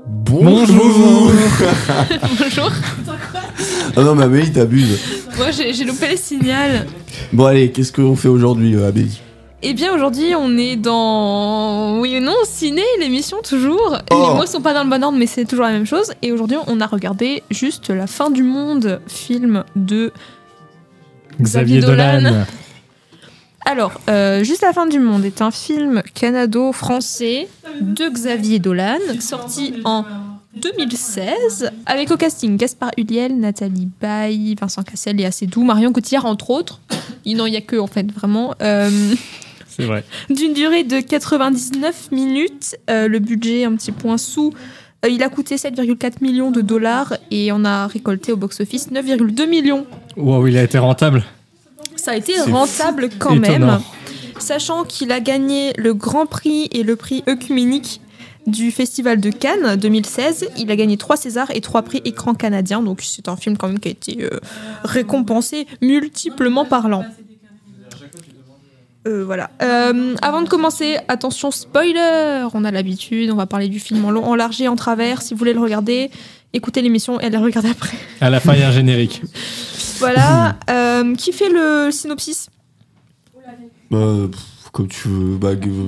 Bonjour. Bonjour. Ah non, mais Amélie, t'abuses. Moi, j'ai loupé le signal. Bon, allez, qu'est-ce qu'on fait aujourd'hui, Amélie? Eh bien, aujourd'hui, on est dans... Oui ou non, ciné, l'émission, toujours. Oh. Les mots sont pas dans le bon ordre, mais c'est toujours la même chose. Et aujourd'hui, on a regardé juste La fin du monde, film de... Xavier Dolan. Alors, Juste la fin du monde est un film canado-français de Xavier Dolan, sorti en 2016, avec au casting Gaspard Ulliel, Nathalie Baye, Vincent Cassel et Assédou, Marion Cotillard, entre autres. Non, il n'y a que, en fait, vraiment. C'est vrai. D'une durée de 99 minutes, le budget un petit point sous. Il a coûté 7,4 millions de dollars et on a récolté au box-office 9,2 millions. Wow, il a été rentable. Ça a été C'est rentable quand Étonnant. même, sachant qu'il a gagné le Grand Prix et le prix œcuménique du Festival de Cannes 2016. Il a gagné 3 Césars et 3 prix écran canadien, donc c'est un film quand même qui a été récompensé multiplement parlant. Voilà. Avant de commencer, attention spoiler, on a l'habitude, on va parler du film en long, en large et en travers. Si vous voulez le regarder, écoutez l'émission et allez le regarder après. À la fin, il y a un générique. Voilà. Qui fait le synopsis? Comme tu veux.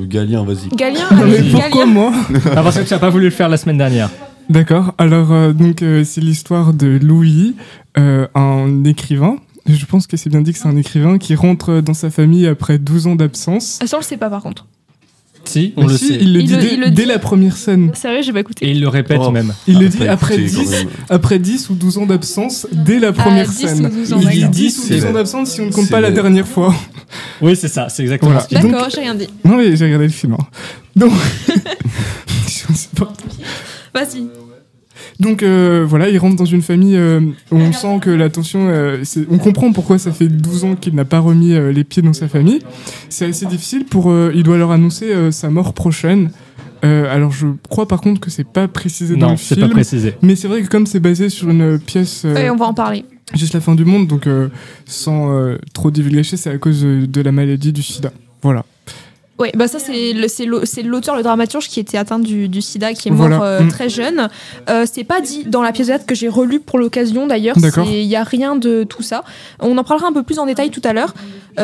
Galien, vas-y. Galien, Mais allez, pourquoi Galien. moi? Ah, parce que tu n'as pas voulu le faire la semaine dernière. D'accord, alors c'est l'histoire de Louis, un écrivain. Je pense que c'est bien dit que c'est un écrivain qui rentre dans sa famille après 12 ans d'absence. Ah, ça on le sait pas par contre. Si, on Mais le si, sait. il le Il dit le- dès, il le dès dit. la première scène. Sérieux, j'ai pas écouté. Et il le répète Oh. même. Il le Après, dit après écoutez, 10, quand même. après 10 ou 12 ans d'absence dès la première 10 scène. ou 12 ans, Il dit d'accord. 10 ou C'est 12 ans vrai. d'absence si on ne compte C'est pas la vrai. dernière fois. Oui, c'est ça, c'est exactement Voilà. ce qu'il dit. D'accord, j'ai rien dit. Non mais j'ai regardé le film. Hein. Donc... Je sais pas. Vas-y. Donc voilà, il rentre dans une famille où on sent que la tension... on comprend pourquoi ça fait 12 ans qu'il n'a pas remis les pieds dans sa famille. C'est assez difficile pour... il doit leur annoncer sa mort prochaine. Alors je crois par contre que c'est pas précisé dans Non, le c'est film. pas précisé. Mais c'est vrai que comme c'est basé sur une pièce... Ouais, on va en parler. Juste la fin du monde, donc sans trop divulgacher, c'est à cause de la maladie du sida. Voilà. Ouais, bah ça c'est l'auteur, le dramaturge qui était atteint du sida, qui est mort Voilà. très jeune. C'est pas dit dans la pièce de théâtre que j'ai relue pour l'occasion d'ailleurs. D'accord. Il y a rien de tout ça. On en parlera un peu plus en détail tout à l'heure.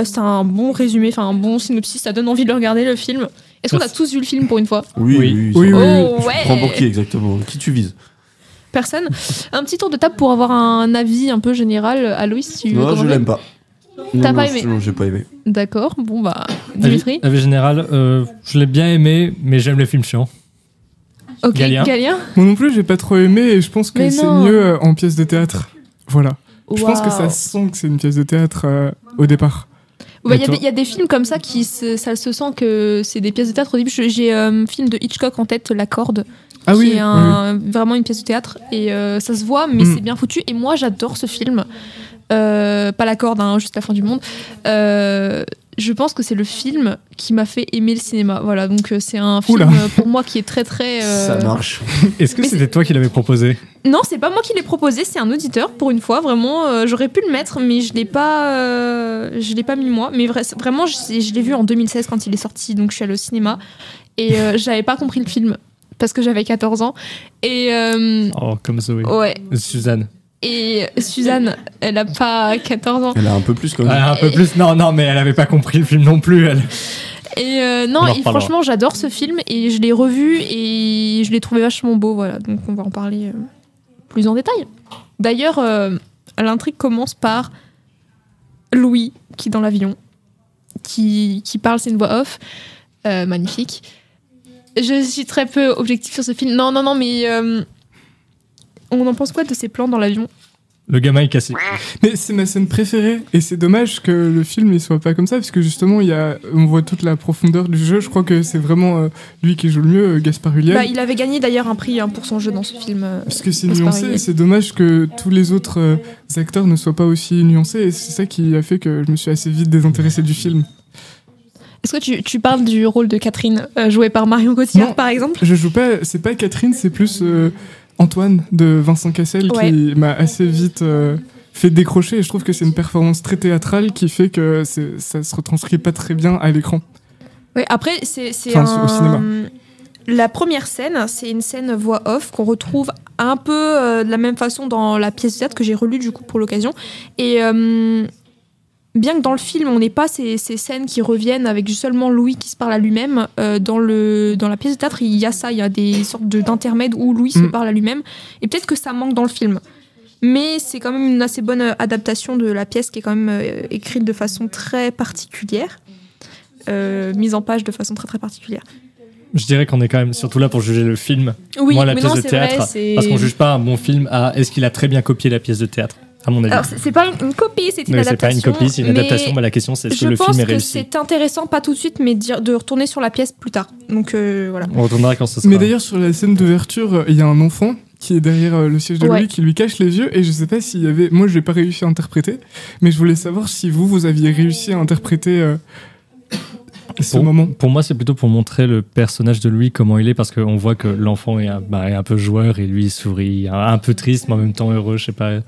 C'est un bon résumé, enfin un bon synopsis. Ça donne envie de le regarder le film. Est-ce qu'on a tous vu le film pour une fois? Oui, Oui. oui. Oui, ça oui, va. Oh Tu ouais. prends pour qui exactement? Qui tu vises? Personne. Un petit tour de table pour avoir un avis un peu général. Aloïs, tu veux Non, je commencer? l'aime pas. T'as Non, pas non, aimé? Non, j'ai pas aimé. D'accord. Bon bah Dimitri. Avis général, je l'ai bien aimé, mais j'aime les films chiants. Ok. Galien. Moi non plus, j'ai pas trop aimé et je pense que Mais c'est non. mieux en pièce de théâtre. Voilà. Je pense que ça Waouh. sent que c'est une pièce de théâtre au départ. Ouais, Et toi il y a des films comme ça ça se sent que c'est des pièces de théâtre. Au début, j'ai un film de Hitchcock en tête, La Corde, Ah qui oui, est vraiment une pièce de théâtre. Et ça se voit, mais Mm. c'est bien foutu. Et moi, j'adore ce film. Pas La Corde, hein, juste La fin du monde. Je pense que c'est le film qui m'a fait aimer le cinéma. Voilà, donc c'est un film Oula. pour moi qui est très très... Ça marche. Est-ce que Mais c'était toi qui l'avais proposé? Non, c'est pas moi qui l'ai proposé, c'est un auditeur pour une fois. Vraiment, j'aurais pu le mettre, mais je l'ai pas mis moi. Mais vraiment, je l'ai vu en 2016 quand il est sorti, donc je suis allée au cinéma et j'avais pas compris le film parce que j'avais 14 ans. Et Oh, comme Zoé. ouais. Suzanne. Et Suzanne, elle a pas 14 ans. Elle a un peu plus quand même. Un peu plus. Non, mais elle avait pas compris le film non plus, elle. Et non, On en et reparlera. franchement, j'adore ce film et je l'ai revu et je l'ai trouvé vachement beau. Voilà, donc on va en parler plus en détail. D'ailleurs, l'intrigue commence par Louis qui est dans l'avion, qui parle, c'est une voix off, magnifique. Je suis très peu objective sur ce film. Non, mais on en pense quoi de ces plans dans l'avion? Le gamin est cassé. Mais c'est ma scène préférée et c'est dommage que le film ne soit pas comme ça parce que justement on voit toute la profondeur du jeu. Je crois que c'est vraiment lui qui joue le mieux, Gaspard Ulliel. Bah, il avait gagné d'ailleurs un prix pour son jeu dans ce film. Parce que c'est Gaspard nuancé Ulliel. et c'est dommage que tous les autres acteurs ne soient pas aussi nuancés et c'est ça qui a fait que je me suis assez vite désintéressé du film. Est-ce que tu parles du rôle de Catherine, jouée par Marion Cotillard Non. par exemple? Je joue pas, c'est pas Catherine, c'est plus Antoine de Vincent Cassel Ouais. qui m'a assez vite fait décrocher et je trouve que c'est une performance très théâtrale qui fait que ça se retranscrit pas très bien à l'écran. Oui, après, c'est Enfin, au cinéma. la première scène, c'est une scène voix off qu'on retrouve un peu de la même façon dans la pièce de théâtre que j'ai relue du coup pour l'occasion. Et bien que dans le film, on n'ait pas ces scènes qui reviennent avec seulement Louis qui se parle à lui-même, dans la pièce de théâtre, il y a ça, il y a des sortes d'intermèdes où Louis se parle à lui-même. Et peut-être que ça manque dans le film. Mais c'est quand même une assez bonne adaptation de la pièce qui est quand même écrite de façon très particulière. Mise en page de façon très très particulière. Je dirais qu'on est quand même surtout là pour juger le film. Oui, moi, la mais pièce non, de théâtre, vrai, parce qu'on juge pas un bon film à est-ce qu'il a très bien copié la pièce de théâtre, à mon avis. Alors, c'est pas une copie, c'est une adaptation. C'est pas une copie, c'est une adaptation, mais la question c'est est-ce que le film est réussi. Je pense que c'est intéressant, pas tout de suite, mais de retourner sur la pièce plus tard. Donc voilà. On retournera quand ce sera. Mais d'ailleurs, sur la scène d'ouverture, il y a un enfant qui est derrière le siège de Louis, qui lui cache les yeux, et je sais pas s'il y avait... Moi, je n'ai pas réussi à interpréter, mais je voulais savoir si vous aviez réussi à interpréter ce moment. Pour moi, c'est plutôt pour montrer le personnage de Louis, comment il est, parce qu'on voit que l'enfant est un peu joueur, et lui, il sourit, un peu triste, mais en même temps heureux, je sais pas...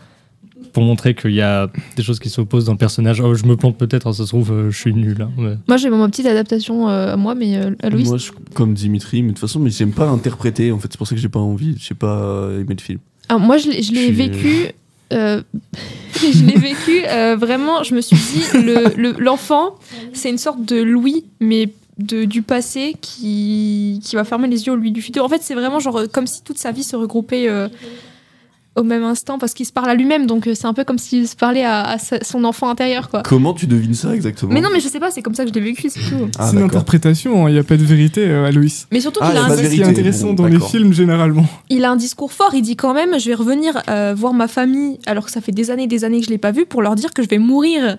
Pour montrer qu'il y a des choses qui s'opposent dans le personnage. Oh, je me plante peut-être, ça se trouve, je suis nul. Hein, mais... Moi, j'ai ma petite adaptation à moi, mais à Louis. Moi, comme Dimitri, mais de toute façon, mais j'aime pas interpréter. En fait, c'est pour ça que j'ai pas envie. J'ai pas aimé le film. Alors, moi, je l'ai vécu. Je l'ai vécu vraiment. Je me suis dit, l'enfant, c'est une sorte de Louis, mais du passé qui va fermer les yeux au Louis du futur. En fait, c'est vraiment genre comme si toute sa vie se regroupait. Au même instant parce qu'il se parle à lui-même, donc c'est un peu comme s'il se parlait à son enfant intérieur, quoi. Comment tu devines ça exactement? Mais non, mais je sais pas, c'est comme ça que je l'ai vécu, c'est tout. C'est une interprétation, il n'y a pas de vérité à Louis. Mais surtout qu'il a un discours qui est intéressant dans les films généralement. Il a un discours fort, il dit quand même je vais revenir voir ma famille alors que ça fait des années que je l'ai pas vu pour leur dire que je vais mourir.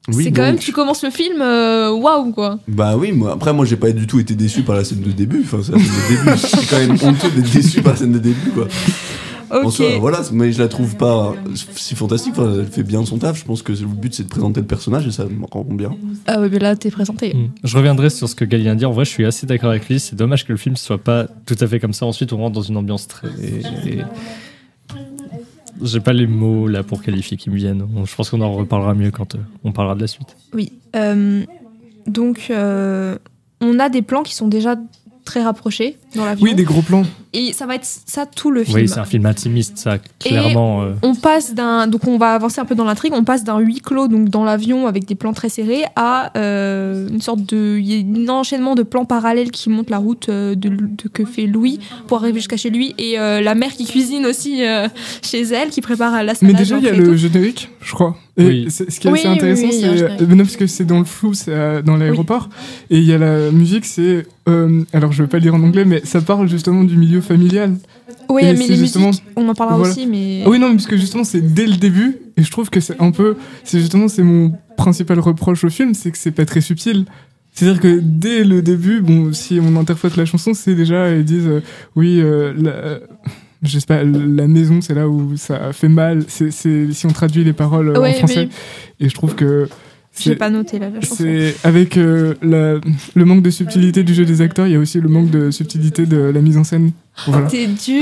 Oui, c'est quand même, tu commences le film, waouh quoi. Bah oui, moi j'ai pas du tout été déçu par la scène de début, enfin c'est la scène de début, c'est quand même honteux d'être déçu par la scène de début, quoi. Okay. En soi, voilà, mais je la trouve pas si fantastique, enfin, elle fait bien son taf, je pense que le but c'est de présenter le personnage et ça me rend bien. Ah oui, mais là t'es présenté. Je reviendrai sur ce que Gali vient de dire, en vrai je suis assez d'accord avec lui, c'est dommage que le film soit pas tout à fait comme ça, ensuite on rentre dans une ambiance très... J'ai pas les mots là pour qualifier qui me viennent, je pense qu'on en reparlera mieux quand on parlera de la suite. Oui, donc on a des plans qui sont déjà très rapprochés dans l'avion. Oui, des gros plans. Et ça va être ça tout le film. Oui, c'est un film intimiste, ça, clairement. On passe donc on va avancer un peu dans l'intrigue, on passe d'un huis clos, donc dans l'avion avec des plans très serrés, à une sorte il y a un enchaînement de plans parallèles qui montent la route que fait Louis pour arriver jusqu'à chez lui, et la mère qui cuisine aussi chez elle, qui prépare la salade. Mais déjà, il y a le générique, je crois. Et oui. Ce qui est assez intéressant, c'est non, parce que c'est dans le flou, c'est dans l'aéroport, et il y a la musique, c'est alors je vais pas lire en anglais, mais ça parle justement du milieu familial. Oui, mais les musiques, on en parlera aussi, mais... Ah oui, non, mais parce que justement, c'est dès le début, et je trouve que c'est un peu... C'est mon principal reproche au film, c'est que c'est pas très subtil. C'est-à-dire que dès le début, bon, si on interprète la chanson, c'est déjà, ils disent, je sais pas, la maison, c'est là où ça fait mal, c'est si on traduit les paroles en français. Et je trouve que... J'ai pas noté la chanson. C'est avec le manque de subtilité du jeu des acteurs, il y a aussi le manque de subtilité de la mise en scène. Voilà. T'es dur.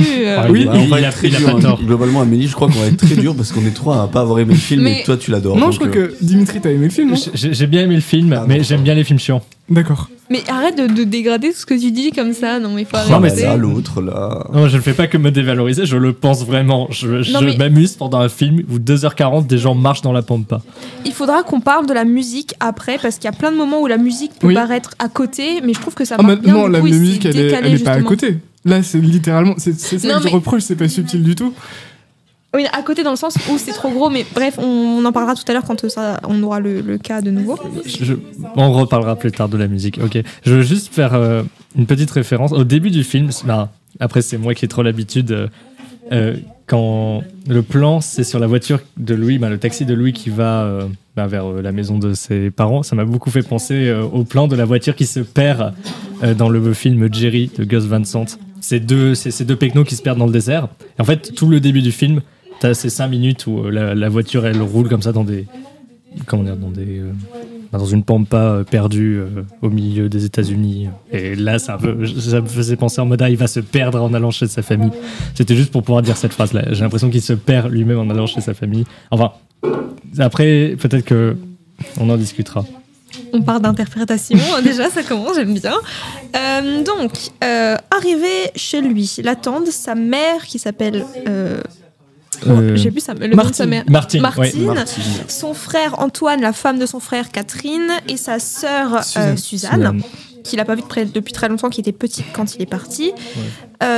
Oui, on va être très dur. Globalement, Amélie, je crois qu'on va être très dur parce qu'on est trois à pas avoir aimé le film, et toi tu l'adores. Non, je crois que Dimitri, t'as aimé le film, non? J'ai bien aimé le film, mais j'aime bien les films chiants. D'accord. Mais arrête de dégrader tout ce que tu dis comme ça, non mais faut arrêter. Non, mais là, l'autre, là... Non, je ne fais pas que me dévaloriser, je le pense vraiment. Je m'amuse pendant un film où 2h40, des gens marchent dans la pampa. Il faudra qu'on parle de la musique après, parce qu'il y a plein de moments où la musique peut paraître à côté, mais je trouve que ça marche bien. Non, la musique, elle est pas à côté. Là, c'est littéralement... C'est ça que je reproche, c'est pas subtil du tout. Oui, à côté dans le sens où c'est trop gros, mais bref, on en parlera tout à l'heure quand on aura le cas de nouveau. On reparlera plus tard de la musique, ok. Je veux juste faire une petite référence. Au début du film, après c'est moi qui ai trop l'habitude, quand le plan c'est sur la voiture de Louis, le taxi de Louis qui va vers la maison de ses parents, ça m'a beaucoup fait penser au plan de la voiture qui se perd dans le film Jerry de Gus Van Sant. C'est ces deux pecnos qui se perdent dans le désert. Et en fait, tout le début du film, t'as ces 5 minutes où la voiture elle roule comme ça dans une pampa perdue au milieu des États-Unis. Et là, ça me faisait penser en mode il va se perdre en allant chez sa famille. C'était juste pour pouvoir dire cette phrase-là. J'ai l'impression qu'il se perd lui-même en allant chez sa famille. Enfin, après, peut-être que on en discutera. On part d'interprétation, déjà, ça commence, j'aime bien. Arrivé chez lui, l'attendent sa mère qui s'appelle... j'ai vu le nom de sa mère. Martine. Son frère Antoine, la femme de son frère Catherine, et sa sœur Suzanne. Qu'il n'a pas vu depuis très longtemps, qui était petite quand il est parti.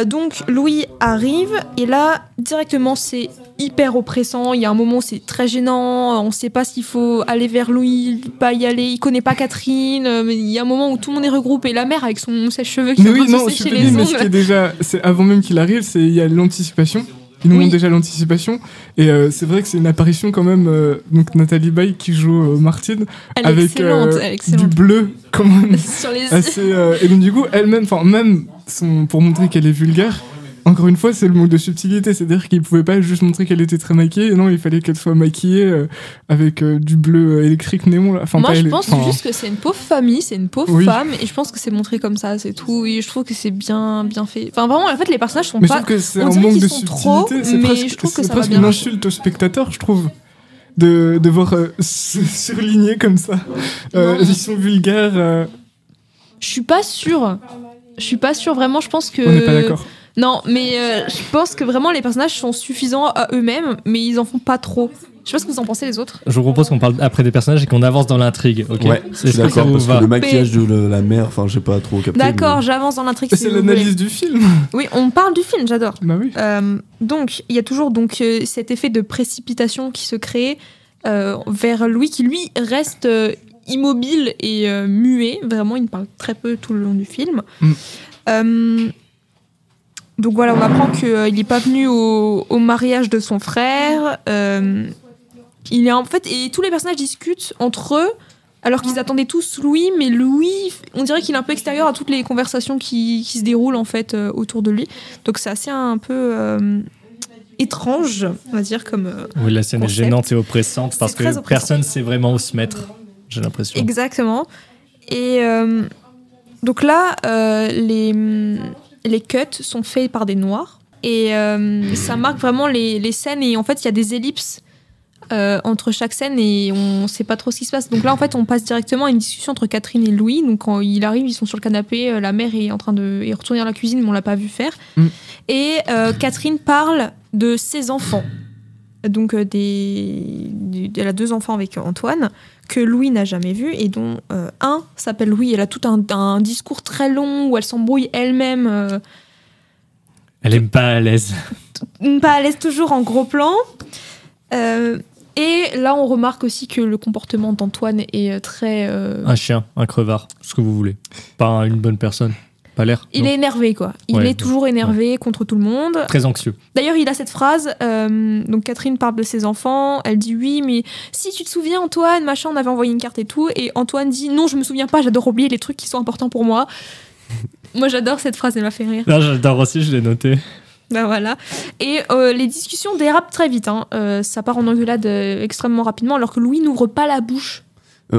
Donc Louis arrive, et là, directement, c'est hyper oppressant. Il y a un moment, c'est très gênant. On ne sait pas s'il faut aller vers Louis, pas y aller. Il ne connaît pas Catherine. Mais il y a un moment où tout le monde est regroupé. Et la mère, avec son sèche-cheveux qui mais ce qui est déjà, c'est avant même qu'il arrive, il y a l'anticipation. Ils nous montrent déjà l'anticipation. Et c'est vrai que c'est une apparition quand même. Donc Nathalie Baye qui joue Martine. Elle avec est excellente. Du bleu quand même. Sur les yeux. Et donc du coup, elle-même, pour montrer qu'elle est vulgaire, encore une fois, c'est le manque de subtilité. C'est-à-dire qu'il ne pouvait pas juste montrer qu'elle était très maquillée. Non, il fallait qu'elle soit maquillée avec du bleu électrique néon. Moi, je pense juste que c'est une pauvre famille, c'est une pauvre femme. Et je pense que c'est montré comme ça, c'est tout. Et je trouve que c'est bien fait. Enfin, vraiment, en fait, les personnages sont mais pas... Je trouve que c'est un manque de subtilité. C'est presque une insulte au spectateur, je trouve. De voir surligner comme ça. Ils sont vulgaires. Je suis pas sûre, vraiment. Je pense que... On n'est pas d'accord. Non, mais je pense que vraiment les personnages sont suffisants à eux-mêmes, mais ils en font pas trop. Je sais pas ce que vous en pensez les autres. Je vous propose qu'on parle après des personnages et qu'on avance dans l'intrigue. Okay, ouais, je suis d'accord parce que le maquillage de la mère, enfin, j'ai pas trop capté. D'accord, j'avance dans l'intrigue. C'est l'analyse du film. Oui, on parle du film, j'adore. Bah oui. Donc, il y a toujours cet effet de précipitation qui se crée vers Louis, qui lui reste immobile et muet. Vraiment, il parle très peu tout le long du film. Donc voilà, on apprend qu'il n'est pas venu au mariage de son frère. Il est en fait, et tous les personnages discutent entre eux, alors qu'ils attendaient tous Louis, mais Louis, on dirait qu'il est un peu extérieur à toutes les conversations qui se déroulent en fait autour de lui. Donc c'est assez un peu étrange, on va dire, comme oui, la scène concept. Est gênante et oppressante parce que personne ne sait vraiment où se mettre, j'ai l'impression. Exactement. Et donc là, les cuts sont faits par des noirs et ça marque vraiment les scènes, et en fait il y a des ellipses entre chaque scène et on sait pas trop ce qui se passe. Donc là en fait on passe directement à une discussion entre Catherine et Louis. Donc quand il arrive, ils sont sur le canapé, la mère est en train de retourner à la cuisine, mais on l'a pas vu faire. Et Catherine parle de ses enfants. Donc elle a 2 enfants avec Antoine que Louis n'a jamais vu, et dont un s'appelle Louis. Elle a tout un discours très long où elle s'embrouille elle-même. Elle est pas à l'aise. Pas à l'aise, toujours en gros plan. Et là, on remarque aussi que le comportement d'Antoine est très... Un chien, un crevard, ce que vous voulez. Pas une bonne personne. Pas l'air. Il est énervé, quoi. Il est toujours énervé contre tout le monde. Très anxieux. D'ailleurs, il a cette phrase. Donc, Catherine parle de ses enfants. Elle dit oui, mais si tu te souviens, Antoine, machin, on avait envoyé une carte et tout. Et Antoine dit non, je me souviens pas, j'adore oublier les trucs qui sont importants pour moi. Moi, j'adore cette phrase, elle m'a fait rire. Non, j'adore aussi, je l'ai noté. Ben voilà. Et les discussions dérapent très vite. Ça part en engueulade extrêmement rapidement, alors que Louis n'ouvre pas la bouche.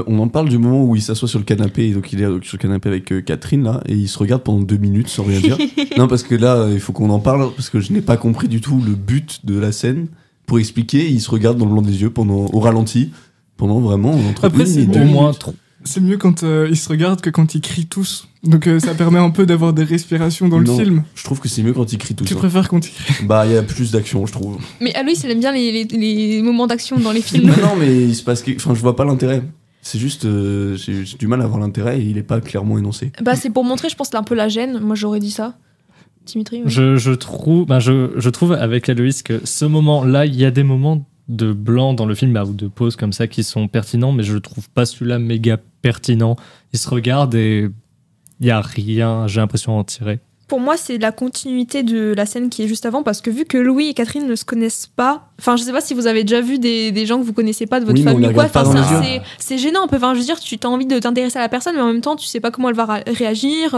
On en parle du moment où il s'assoit sur le canapé, donc il est sur le canapé avec Catherine là, et il se regarde pendant 2 minutes sans rien dire. Non, parce que là, il faut qu'on en parle, parce que je n'ai pas compris du tout le but de la scène. Pour expliquer, il se regarde dans le blanc des yeux au ralenti, pendant vraiment entre Après, c'est au moins trop. C'est mieux quand ils se regardent que quand ils crient tous. Donc ça permet un peu d'avoir des respirations dans le film. Je trouve que c'est mieux quand ils crient tous. Tu préfères quand ils crient? Bah, il y a plus d'action, je trouve. Mais Aloïs, il aime bien les moments d'action dans les films. Non, mais il se passe enfin, je vois pas l'intérêt. C'est juste, j'ai du mal à voir l'intérêt, et il est pas clairement énoncé. Bah, c'est pour montrer, je pense, un peu la gêne. Moi, j'aurais dit ça. Dimitri, oui. Je trouve avec Aloïs que ce moment-là, il y a des moments de blanc dans le film, ou de pause comme ça, qui sont pertinents, mais je trouve pas celui-là méga pertinent. Il se regarde et il y a rien, j'ai l'impression, à en tirer. Pour moi, c'est la continuité de la scène qui est juste avant, parce que vu que Louis et Catherine ne se connaissent pas, enfin, je sais pas si vous avez déjà vu des gens que vous connaissez pas de votre famille ou quoi, c'est gênant un peu. Enfin, je veux dire, tu as envie de t'intéresser à la personne, mais en même temps, tu sais pas comment elle va réagir.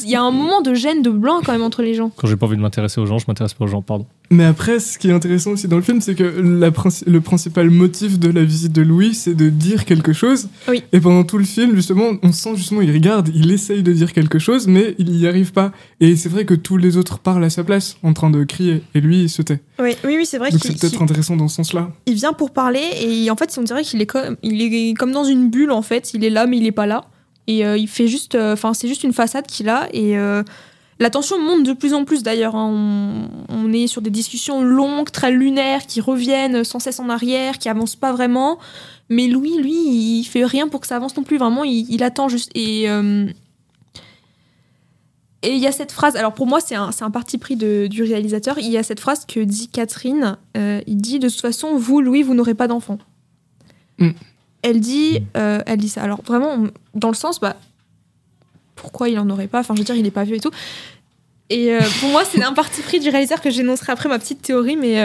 Il y a un moment de gêne, de blanc quand même entre les gens. Quand j'ai pas envie de m'intéresser aux gens, je m'intéresse pas aux gens, pardon. Mais après, ce qui est intéressant aussi dans le film, c'est que le principal motif de la visite de Louis, c'est de dire quelque chose. Oui. Et pendant tout le film, justement, on sent justement, il regarde, il essaye de dire quelque chose, mais il n'y arrive pas. Et c'est vrai que tous les autres parlent à sa place, en train de crier, et lui, il se tait. Oui, c'est vrai Donc c'est peut-être intéressant dans ce sens-là. il vient pour parler, et en fait, on dirait qu'il est comme dans une bulle, en fait. Il est là, mais il est pas là. Et il fait juste... c'est juste une façade qu'il a, et... la tension monte de plus en plus d'ailleurs. On est sur des discussions longues, très lunaires, qui reviennent sans cesse en arrière, qui avancent pas vraiment. Mais Louis, lui, il fait rien pour que ça avance non plus. Vraiment, il attend juste. Et il y a cette phrase. Alors pour moi, c'est un parti pris du réalisateur. Il y a cette phrase que dit Catherine. Il dit de toute façon, vous, Louis, vous n'aurez pas d'enfant. Elle dit ça. Alors vraiment, dans le sens, pourquoi il en aurait pas ? Enfin, je veux dire, il est pas vieux et tout. Et pour moi, c'est un parti pris du réalisateur que j'énoncerai après ma petite théorie, mais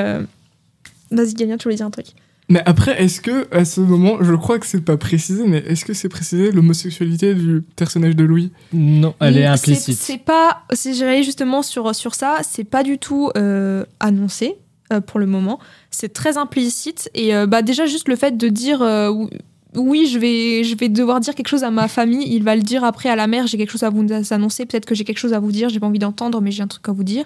vas-y, Gagnon, tu voulais dire un truc. Mais après, est-ce que, à ce moment, je crois que c'est pas précisé, mais est-ce que c'est précisé l'homosexualité du personnage de Louis ? Non, elle est implicite. C'est pas, si j'allais justement sur ça, c'est pas du tout annoncé pour le moment. C'est très implicite. Et déjà, juste le fait de dire... oui, je vais devoir dire quelque chose à ma famille. Il va le dire après à la mère. J'ai quelque chose à vous annoncer. Peut-être que j'ai quelque chose à vous dire. J'ai pas envie d'entendre, mais j'ai un truc à vous dire.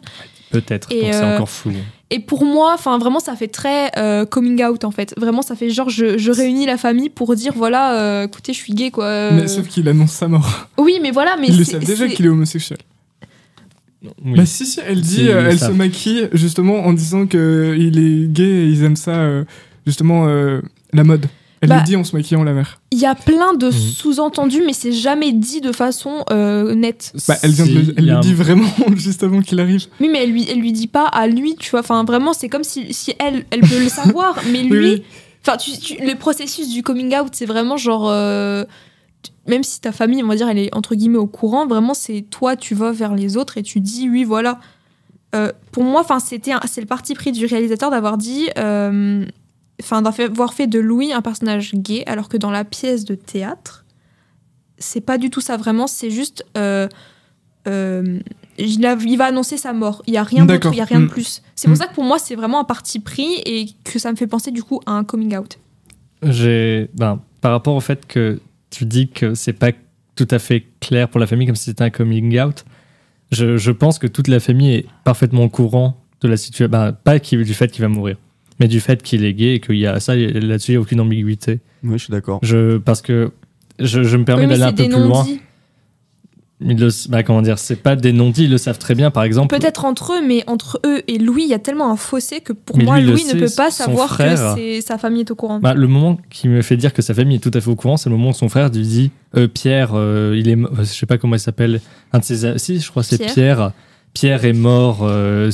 Peut-être. Et donc c'est encore flou. Et pour moi, vraiment, ça fait très coming out en fait. Vraiment, ça fait genre je réunis la famille pour dire voilà, écoutez, je suis gay quoi. Mais sauf qu'il annonce sa mort. Oui, mais voilà, mais ils le savent déjà qu'il est homosexuel. Oui. Bah si, elle dit, elle se maquille justement en disant que il est gay et ils aiment ça justement la mode. Elle le dit en se maquillant, la mère. Il y a plein de sous-entendus, mais c'est jamais dit de façon nette. Elle le dit vraiment juste avant qu'il arrive. Oui, mais elle lui dit pas à lui, tu vois. Enfin, vraiment, c'est comme si elle peut le savoir, mais lui... Enfin, le processus du coming out, c'est vraiment genre... même si ta famille, on va dire, elle est entre guillemets au courant, vraiment, c'est toi, tu vas vers les autres et tu dis, oui, voilà. Pour moi, c'est le parti pris du réalisateur d'avoir dit... d'avoir fait de Louis un personnage gay, alors que dans la pièce de théâtre, c'est pas du tout ça vraiment, c'est juste il va annoncer sa mort, il y a rien d'autre, il y a rien de plus. C'est pour ça que pour moi c'est vraiment un parti pris et que ça me fait penser du coup à un coming out. Par rapport au fait que tu dis que c'est pas tout à fait clair pour la famille comme si c'était un coming out, je pense que toute la famille est parfaitement au courant de la situation, pas du fait qu'il va mourir, mais du fait qu'il est gay et qu'il y a ça, là-dessus, il n'y a aucune ambiguïté. Oui, je suis d'accord. Parce que je me permets d'aller un peu plus loin. C'est pas des non-dits, ils le savent très bien, par exemple. Peut-être entre eux, mais entre eux et Louis, il y a tellement un fossé que pour moi, Louis ne peut pas savoir que sa famille est au courant. Le moment qui me fait dire que sa famille est tout à fait au courant, c'est le moment où son frère lui dit Pierre, il est je sais pas comment il s'appelle, un de ses... Si, je crois que c'est Pierre. Pierre est mort,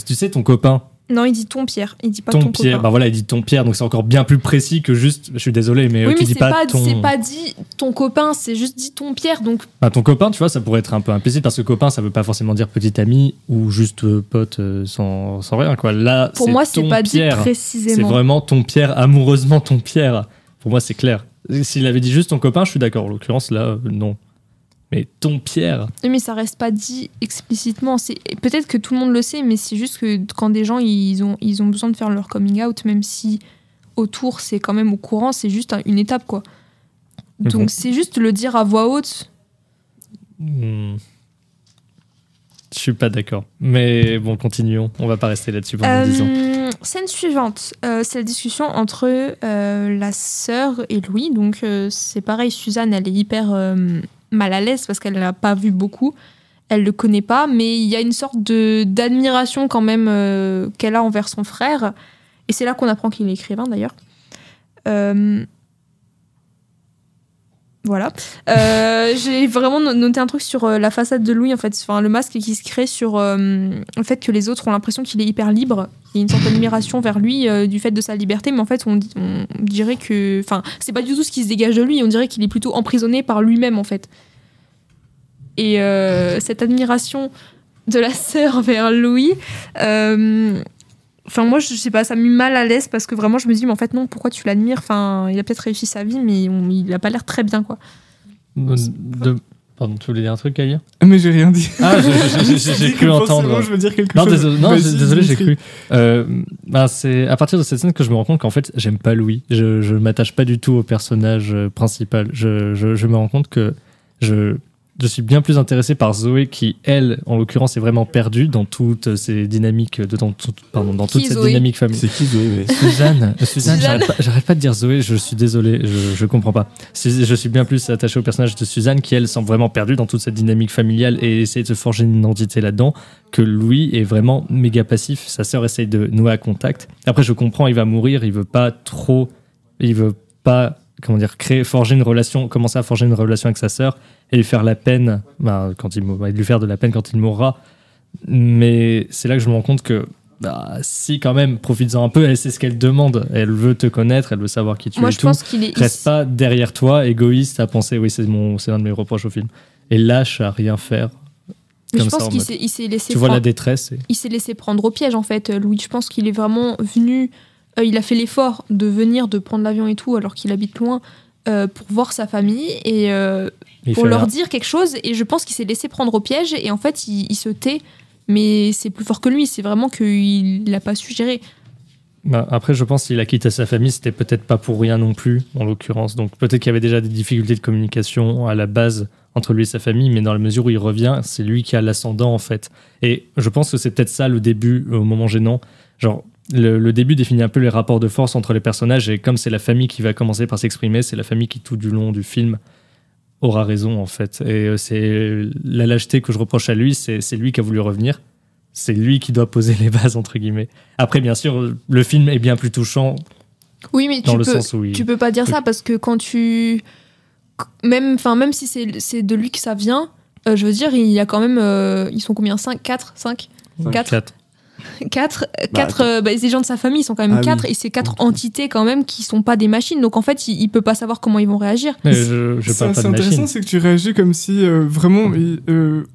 tu sais, ton copain. Non, il dit ton Pierre, il dit pas ton Pierre. copain. Il dit ton Pierre, donc c'est encore bien plus précis que juste. Je suis désolé, mais oui, tu dis pas ton. C'est pas dit ton copain, c'est juste dit ton Pierre, donc. Ton copain, tu vois, ça pourrait être un peu implicite parce que copain, ça veut pas forcément dire petit ami ou juste pote sans rien, quoi. Là, pour moi, c'est pas dit précisément. C'est vraiment ton Pierre, amoureusement ton Pierre. Pour moi, c'est clair. S'il avait dit juste ton copain, je suis d'accord. En l'occurrence, là, non. Mais ton Pierre. Oui, mais ça reste pas dit explicitement. Peut-être que tout le monde le sait, mais c'est juste que quand des gens ils ont besoin de faire leur coming out, même si autour c'est quand même au courant, c'est juste une étape quoi. Donc c'est juste le dire à voix haute. Je suis pas d'accord. Mais bon, continuons. On va pas rester là-dessus pendant 10 ans. Scène suivante, c'est la discussion entre la sœur et Louis. Donc c'est pareil, Suzanne, elle est hyper mal à l'aise parce qu'elle l'a pas vu beaucoup. Elle le connaît pas, mais il y a une sorte d'admiration quand même qu'elle a envers son frère. Et c'est là qu'on apprend qu'il est écrivain d'ailleurs. Voilà. J'ai vraiment noté un truc sur la façade de Louis, en fait. Enfin, le masque qui se crée sur le fait que les autres ont l'impression qu'il est hyper libre. Il y a une sorte d'admiration vers lui du fait de sa liberté, mais en fait, on dirait que... Enfin, c'est pas du tout ce qui se dégage de lui. On dirait qu'il est plutôt emprisonné par lui-même, en fait. Et cette admiration de la sœur vers Louis... Enfin, moi, je sais pas, ça m'a mis mal à l'aise parce que vraiment, je me dis, mais en fait, non, pourquoi tu l'admires ? Enfin, il a peut-être réussi sa vie, mais il a pas l'air très bien, quoi. Pardon, tu voulais dire un truc, Gaïa? Ah, mais j'ai rien dit. Ah, j'ai cru entendre. Je veux dire quelque Non, chose. désolé, j'ai cru. C'est à partir de cette scène que je me rends compte qu'en fait, j'aime pas Louis. Je m'attache pas du tout au personnage principal. Je me rends compte que je suis bien plus intéressé par Zoé qui, elle, en l'occurrence, est vraiment perdue dans toutes ces dynamiques, dans toute cette dynamique familiale. C'est qui Zoé? Suzanne, j'arrête pas de dire Zoé, je suis désolé, je comprends pas. Je suis bien plus attaché au personnage de Suzanne qui, elle, semble vraiment perdue dans toute cette dynamique familiale et essaie de se forger une identité là-dedans, que Louis est vraiment méga passif. Sa sœur essaye de nouer un contact. Après, je comprends, il va mourir, il veut pas, forger une relation, commencer à forger une relation avec sa sœur et lui faire la peine, lui faire de la peine quand il mourra. Mais c'est là que je me rends compte que, si quand même, profites-en un peu, elle sait ce qu'elle demande. Elle veut te connaître, elle veut savoir qui tu es. Moi, je pense qu'il est. Reste pas derrière toi, égoïste, à penser, oui, c'est l'un de mes reproches au film. Et lâche à rien faire. Mais je pense qu'il s'est laissé. Tu vois la détresse. Il s'est laissé prendre au piège, en fait, Louis. Je pense qu'il est vraiment venu. Il a fait l'effort de venir, de prendre l'avion et tout, alors qu'il habite loin, pour voir sa famille et pour leur dire quelque chose. Et je pense qu'il s'est laissé prendre au piège et en fait, il se tait. Mais c'est plus fort que lui. C'est vraiment qu'il n'a pas su gérer. Après, je pense qu'il a quitté sa famille, c'était peut-être pas pour rien non plus, en l'occurrence. Donc peut-être qu'il y avait déjà des difficultés de communication à la base entre lui et sa famille, mais dans la mesure où il revient, c'est lui qui a l'ascendant, en fait. Et je pense que c'est peut-être ça le début, au moment gênant. Genre, le début définit un peu les rapports de force entre les personnages, et comme c'est la famille qui va commencer par s'exprimer, c'est la famille qui, tout du long du film, aura raison, en fait. Et c'est la lâcheté que je reproche à lui, c'est lui qui a voulu revenir. C'est lui qui doit poser les bases, entre guillemets. Après, bien sûr, le film est bien plus touchant. Oui, mais tu peux pas dire ça, parce que quand tu... Même si c'est de lui que ça vient, je veux dire, il y a quand même... ils sont combien? 4 les gens de sa famille, ils sont quand même 4, et c'est 4 entités quand même qui sont pas des machines, donc en fait il peut pas savoir comment ils vont réagir. C'est intéressant, c'est que tu réagis comme si vraiment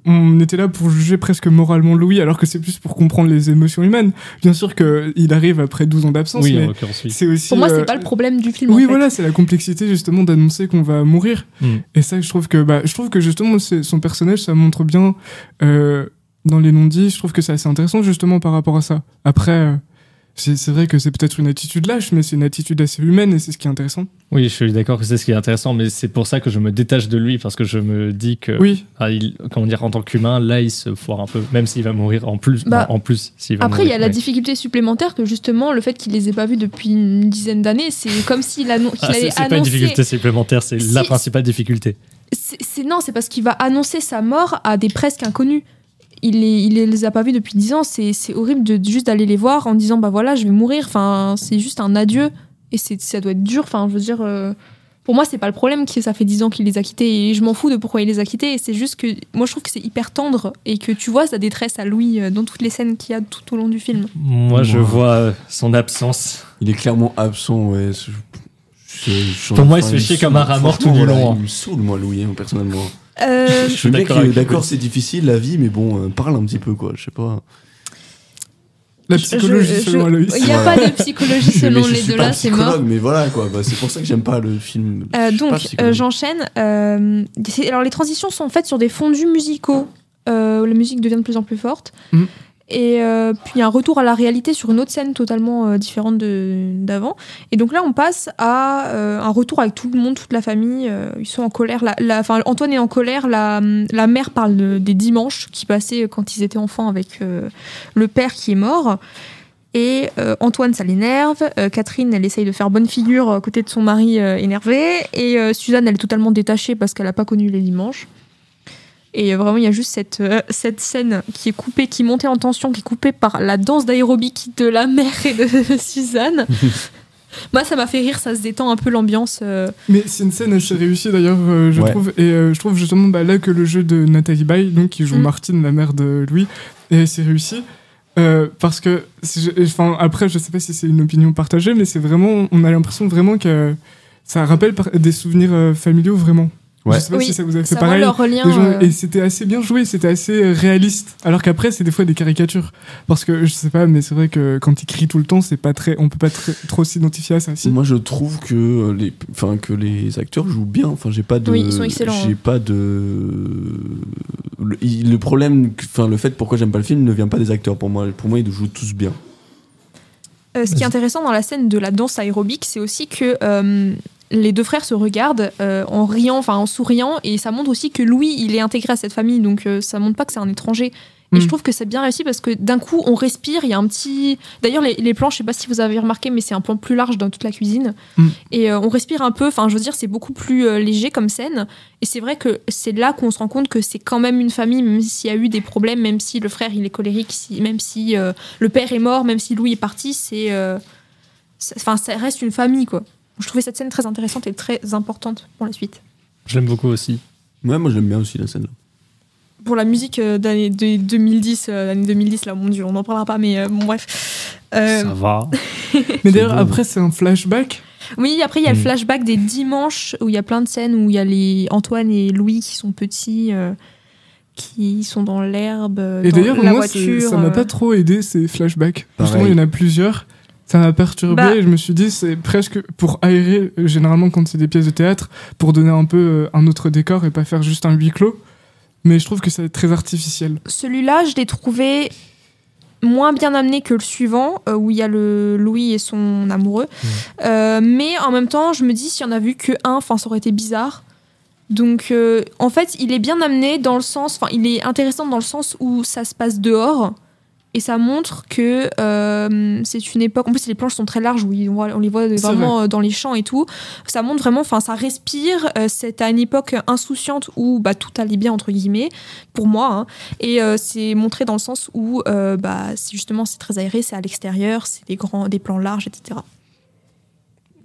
on était là pour juger presque moralement Louis, alors que c'est plus pour comprendre les émotions humaines. Bien sûr qu'il arrive après 12 ans d'absence, mais c'est aussi... Pour moi c'est pas le problème du film. Oui, en fait. voilà, c'est la complexité justement d'annoncer qu'on va mourir. Et ça, je trouve que justement son personnage, ça montre bien... dans les non-dits, je trouve que c'est assez intéressant justement par rapport à ça. Après, c'est vrai que c'est peut-être une attitude lâche, mais c'est une attitude assez humaine et c'est ce qui est intéressant. Oui, je suis d'accord que c'est ce qui est intéressant, mais c'est pour ça que je me détache de lui, parce que je me dis que, en tant qu'humain, là, il se foire un peu, même s'il va mourir en plus. S'il va après, mourir, il y a la difficulté supplémentaire que justement, le fait qu'il les ait pas vus depuis une dizaine d'années, c'est comme s'il allait annoncer... C'est pas une difficulté supplémentaire, c'est la principale difficulté. C'est parce qu'il va annoncer sa mort à des presque inconnus. Il les a pas vus depuis 10 ans, c'est horrible de juste d'aller les voir en disant bah voilà je vais mourir, enfin c'est juste un adieu et ça doit être dur, enfin je veux dire pour moi c'est pas le problème que ça fait 10 ans qu'il les a quittés et je m'en fous de pourquoi il les a quittés, c'est juste que moi je trouve que c'est hyper tendre et que tu vois sa détresse à Louis dans toutes les scènes qu'il y a tout au long du film. Moi je vois son absence. Il est clairement absent, ouais. Pour moi il se fait chier comme un rat mort tout du long. Il me saoule moi Louis personnellement. Je suis d'accord, c'est difficile la vie, mais bon, parle un petit peu quoi, je sais pas. La psychologie selon Aloïs. Il n'y a pas de psychologie selon les deux là, c'est mort. Mais voilà quoi, c'est pour ça que j'aime pas le film. J'enchaîne. Alors les transitions sont faites sur des fondus musicaux. La musique devient de plus en plus forte. Et puis il y a un retour à la réalité sur une autre scène totalement différente d'avant. Et donc là, on passe à un retour avec tout le monde, toute la famille. Ils sont en colère. Antoine est en colère. La mère parle des dimanches qui passaient quand ils étaient enfants avec le père qui est mort. Et Antoine, ça l'énerve. Catherine, elle essaye de faire bonne figure à côté de son mari énervé. Et Suzanne, elle est totalement détachée parce qu'elle n'a pas connu les dimanches. Et vraiment, il y a juste cette scène qui est coupée, qui montait en tension, qui est coupée par la danse d'aérobic de la mère et de Suzanne. Moi, ça m'a fait rire, ça se détend un peu l'ambiance. Mais c'est une scène assez réussie d'ailleurs, je trouve. Et je trouve justement là que le jeu de Nathalie Baye, donc, qui joue Martine, la mère de Louis, est assez réussi. Parce que, après, je sais pas si c'est une opinion partagée, mais c'est vraiment, on a l'impression vraiment que ça rappelle des souvenirs familiaux vraiment. Ouais. Je sais pas Oui, si ça vous a fait ça pareil. rend leur lien, Les gens- Et c'était assez bien joué, c'était assez réaliste. Alors qu'après, c'est des fois des caricatures. Parce que, je sais pas, mais c'est vrai que quand il crie tout le temps, c'est pas très, on peut pas trop s'identifier à ça. Si. Moi, je trouve que que les acteurs jouent bien. Enfin, j'ai pas de. Oui, ils sont excellents, J'ai hein. pas de. Le problème, enfin, le fait pourquoi j'aime pas le film ne vient pas des acteurs. Pour moi, ils jouent tous bien. Ce qui est intéressant dans la scène de la danse aérobique, c'est aussi que les deux frères se regardent en riant, enfin en souriant, et ça montre aussi que Louis, il est intégré à cette famille, donc ça montre pas que c'est un étranger. Et je trouve que c'est bien réussi parce que d'un coup, on respire, il y a un petit... D'ailleurs, les plans, je sais pas si vous avez remarqué, mais c'est un plan plus large dans toute la cuisine. Et on respire un peu, enfin, je veux dire, c'est beaucoup plus léger comme scène. Et c'est vrai que c'est là qu'on se rend compte que c'est quand même une famille, même s'il y a eu des problèmes, même si le frère, il est colérique, même si le père est mort, même si Louis est parti, ça reste une famille, quoi. Je trouvais cette scène très intéressante et très importante pour la suite. Je l'aime beaucoup aussi. Ouais, moi, j'aime bien aussi la scène. Pour la musique d'année 2010, l'année 2010, là, mon Dieu, on n'en parlera pas, mais bon, bref. Ça va. Mais d'ailleurs, bon. après, c'est un flashback. Oui, après, il y a le flashback des dimanches où il y a plein de scènes où il y a les Antoine et Louis qui sont petits, qui sont dans l'herbe, Et dans d'ailleurs, la moi, voiture. ça m'a pas trop aidé, ces flashbacks. Pareil. Justement, il y en a plusieurs. Ça m'a perturbé Bah. et je me suis dit, c'est presque pour aérer, généralement, quand c'est des pièces de théâtre, pour donner un peu un autre décor et pas faire juste un huis clos. Mais je trouve que c'est très artificiel. Celui-là, je l'ai trouvé moins bien amené que le suivant, où il y a le Louis et son amoureux. Mais en même temps, je me dis, s'il y en a vu que un, enfin, ça aurait été bizarre. Donc, en fait, il est bien amené dans le sens... Enfin, il est intéressant dans le sens où ça se passe dehors. Et ça montre que c'est une époque... En plus, les planches sont très larges, où on les voit vraiment dans les champs et tout. Ça montre vraiment... Enfin, ça respire. C'est à une époque insouciante où bah, tout allait bien, entre guillemets, pour moi. Hein. Et c'est montré dans le sens où c'est très aéré, c'est à l'extérieur, c'est des plans larges, etc.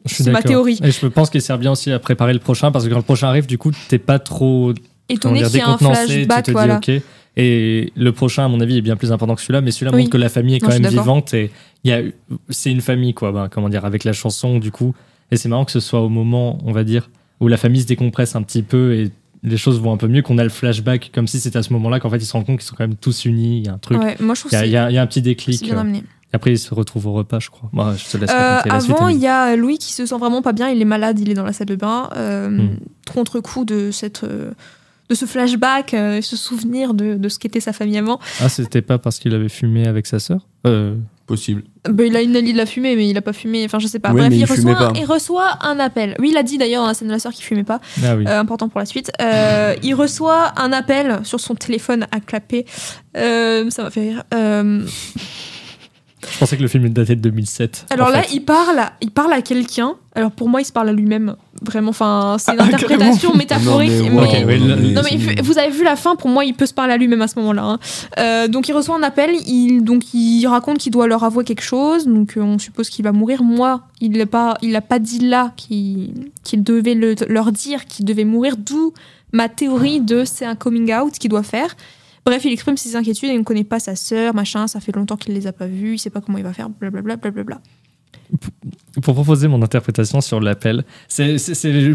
C'est ma théorie. Et je pense qu'il sert bien aussi à préparer le prochain, parce que quand le prochain arrive, du coup, t'es pas trop Étonné qu'il y a un décontenancé, flashback, tu te voilà. dis ok. Et le prochain, à mon avis, est bien plus important que celui-là, mais celui-là Oui. montre que la famille est Non, quand je même suis d'accord. vivante et c'est une famille, quoi. Ben, comment dire, avec la chanson, du coup. Et c'est marrant que ce soit au moment, on va dire, où la famille se décompresse un petit peu et les choses vont un peu mieux, qu'on a le flashback, comme si c'était à ce moment-là qu'en fait ils se rendent compte qu'ils sont quand même tous unis, il y a un truc. Ouais, moi, je trouve Il y a un petit c'est déclic. bien amené. Après, ils se retrouvent au repas, je crois. Moi, je te laisse raconter la suite. Avant, il Émilie. y a Louis qui se sent vraiment pas bien, il est malade, il est dans la salle de bain. Contre-coup de ce flashback, ce souvenir de ce qu'était sa famille avant. Ah, c'était pas parce qu'il avait fumé avec sa sœur Possible. Il a fumé, mais il a pas fumé, enfin je sais pas. Ouais, Bref, mais il il fumait pas. reçoit un appel. Oui, il a dit d'ailleurs dans la scène de la sœur qu'il fumait pas. Ah oui. Important pour la suite. Il reçoit un appel sur son téléphone à clapper. Ça m'a fait rire. Je pensais que le film datait de 2007. Alors en là, fait. il parle à quelqu'un. Alors pour moi, il se parle à lui-même. Vraiment, enfin, c'est une Ah, interprétation carrément. métaphorique. Non, mais mais- Ok, oui, là- Non mais vous avez vu la fin, pour moi il peut se parler à lui-même à ce moment-là. Hein. Donc il reçoit un appel, il raconte qu'il doit leur avouer quelque chose, donc on suppose qu'il va mourir. Moi, il l'a pas dit là qu'il devait leur dire qu'il devait mourir, d'où ma théorie de c'est un coming out qu'il doit faire. Bref, il exprime ses inquiétudes et il ne connaît pas sa sœur, machin, ça fait longtemps qu'il les a pas vus, il sait pas comment il va faire, blablabla, blablabla. Pour proposer mon interprétation sur l'appel, c'est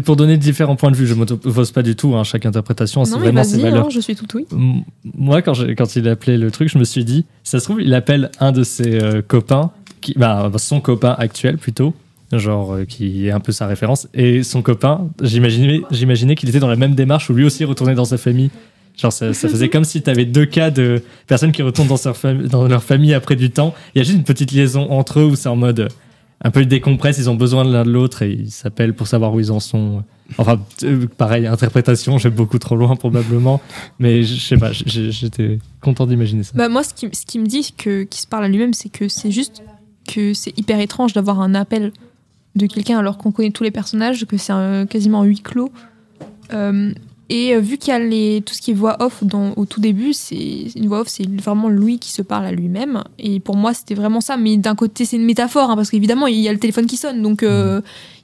pour donner différents points de vue. Je ne m'oppose pas du tout, hein, chaque interprétation, c'est Non mais vraiment ses vas-y, valeurs. hein, je suis tout oui. Moi, quand il appelait le truc, je me suis dit, ça se trouve, il appelle un de ses copains, son copain actuel plutôt, genre qui est un peu sa référence, et son copain, j'imaginais qu'il était dans la même démarche où lui aussi retournait dans sa famille. Genre ça faisait comme si tu avais deux cas de personnes qui retournent dans leur famille après du temps. Il y a juste une petite liaison entre eux où c'est en mode un peu ils décompressent, ils ont besoin de l'un de l'autre et ils s'appellent pour savoir où ils en sont. Enfin, pareil, interprétation, j'ai beaucoup trop loin probablement, mais je sais pas, j'étais content d'imaginer ça. Bah moi, ce qui me dit qu'il se parle à lui-même, c'est que c'est juste que c'est hyper étrange d'avoir un appel de quelqu'un alors qu'on connaît tous les personnages, que c'est quasiment un huis clos. Et vu qu'il y a tout ce qui est voix off au tout début, c'est une voix off, c'est vraiment lui qui se parle à lui-même. Et pour moi, c'était vraiment ça. Mais d'un côté, c'est une métaphore, hein, parce qu'évidemment, il y a le téléphone qui sonne, donc